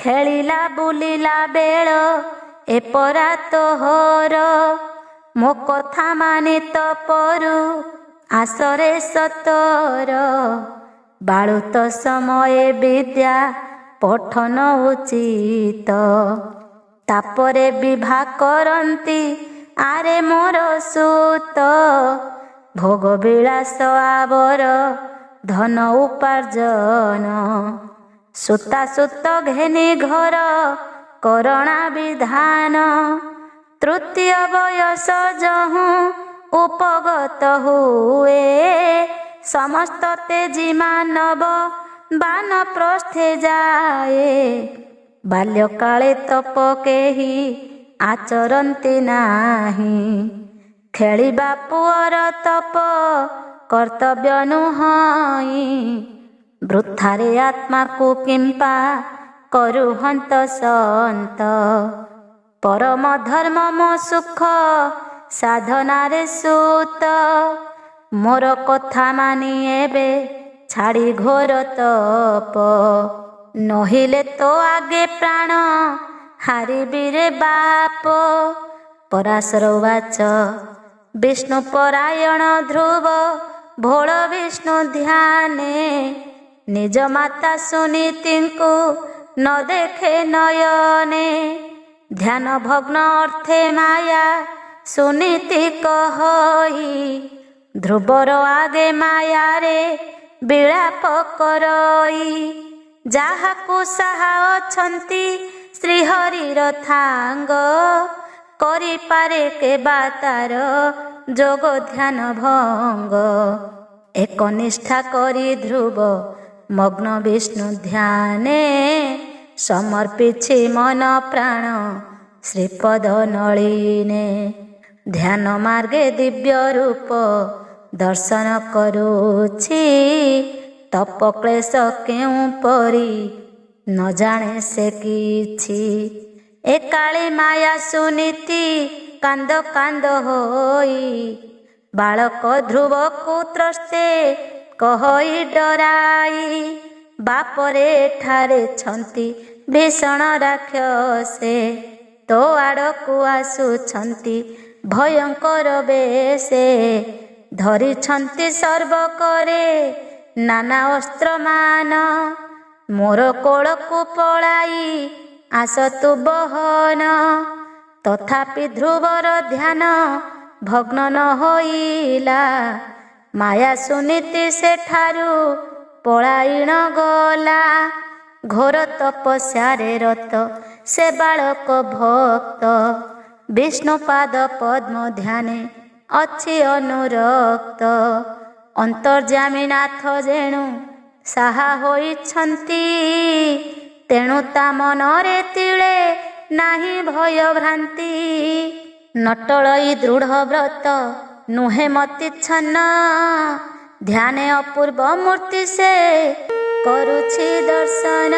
ଖେଳିଲା ବୁଲିଲା ବେଳ ଏ ପରା ତୋହର। ମୋ କଥା ମାନି ତପରୁ ଆସରେ ସତର। ବାଳୁତ ସମୟେ ବିଦ୍ୟା ପଠନ ଉଚିତ। ତାପରେ ବିଭା କରନ୍ତି ଆରେ ମୋର ସୁତ। ଭୋଗ ବିଳାସ ଆବର ଧନ ଉପାର୍ଜନ। ସୂତା ସୁତ ଘେନି ଘର କରଣା ବିଧାନ। तृतीय बयस जहूँ उपगत हुए, समस्त तेजी मानव बानप्रस्थे जाए। बाल्यकाले तप केही आचरन्ति नाही, खेलिबा पुअर तप कर्तव्य नुहई। वृथारे आत्मा को किंपा करुहंत संत, परम धर्म मो सुख साधनारे सूत। मोर कथा मानी एबे छाड़ी घोर तप, नहिले तो आगे प्राण हारिबि रे बाप। पराशर उवाच विष्णु परायण ध्रुव भोळ विष्णु ध्याने, निज माता सुनीतिଙ୍କୁ न देखे नयने। ध्यान भग्न अर्थे माया सुनीति कहई, ध्रुवर आगे माया रे विलाप करई। ଯାହାକୁ ସାହା ଅଛନ୍ତି ଶ୍ରୀହରିର ଥାଙ୍ଗ, କରିପାରେ କେବା ତାର ଯୋଗ ଧ୍ୟାନ ଭଙ୍ଗ। ଏକନିଷ୍ଠା କରି ଧ୍ରୁବ ମଗ୍ନ ବିଷ୍ଣୁ ଧ୍ୟାନେ, ସମର୍ପିଛି ମନ ପ୍ରାଣ ଶ୍ରୀପଦ ନଳିନେ। ଧ୍ୟାନ ମାର୍ଗେ ଦିବ୍ୟ ରୂପ ଦର୍ଶନ କରୁଛି, ତପ କ୍ଲେଶ କେଉଁ ପରି ନ ଜାଣେ ସେ କିଛି। ଏ କାଳୀ ମାୟା ସୁନୀତି କାନ୍ଦ କାନ୍ଦ ହୋଇ, ବାଳକ ଧ୍ରୁବକୁ ତ୍ରସ୍ତେ କହଇ ଡରାଇ। ବାପରେ ଏଠାରେ ଛନ୍ତି ଭୀଷଣ ରାକ୍ଷସେ, ତୋ ଆଡ଼କୁ ଆସୁଛନ୍ତି ଭୟଙ୍କର ବେଶେ। ଧରିଛନ୍ତି ସର୍ବକରେ ନାନା ଅସ୍ତ୍ରମାନ, ମୋର କୋଳକୁ ପଳାଇ ଆସ ତୁ ବହନ। ତଥାପି ଧ୍ରୁବର ଧ୍ୟାନ ଭଗ୍ନ ନ ହୋଇଲା, ମାୟା ସୁନୀତି ସେଠାରୁ ପଳାଇଣ ଗଲା। ଘୋର ତପସ୍ୟାରେ ରତ ସେ ବାଳକ ଭକ୍ତ, ବିଷ୍ଣୁ ପାଦ ପଦ୍ମ ଧ୍ୟାନେ ଅଛି ଅନୁରକ୍ତ। ଅନ୍ତର୍ଯ୍ୟାମୀ ନାଥ ଯେଣୁ ସାହା ହୋଇଛନ୍ତି, ତେଣୁ ତା ମନରେ ତିଳେ ନାହିଁ ଭୟ ଭ୍ରାନ୍ତି। ନଟଳଇ ଦୃଢ଼ ବ୍ରତ ନୁହେଁ ମତିଚ୍ଛନ୍ନ, ଧ୍ୟାନେ ଅପୂର୍ବ ମୂର୍ତ୍ତି ସେ କରୁଛି ଦର୍ଶନ।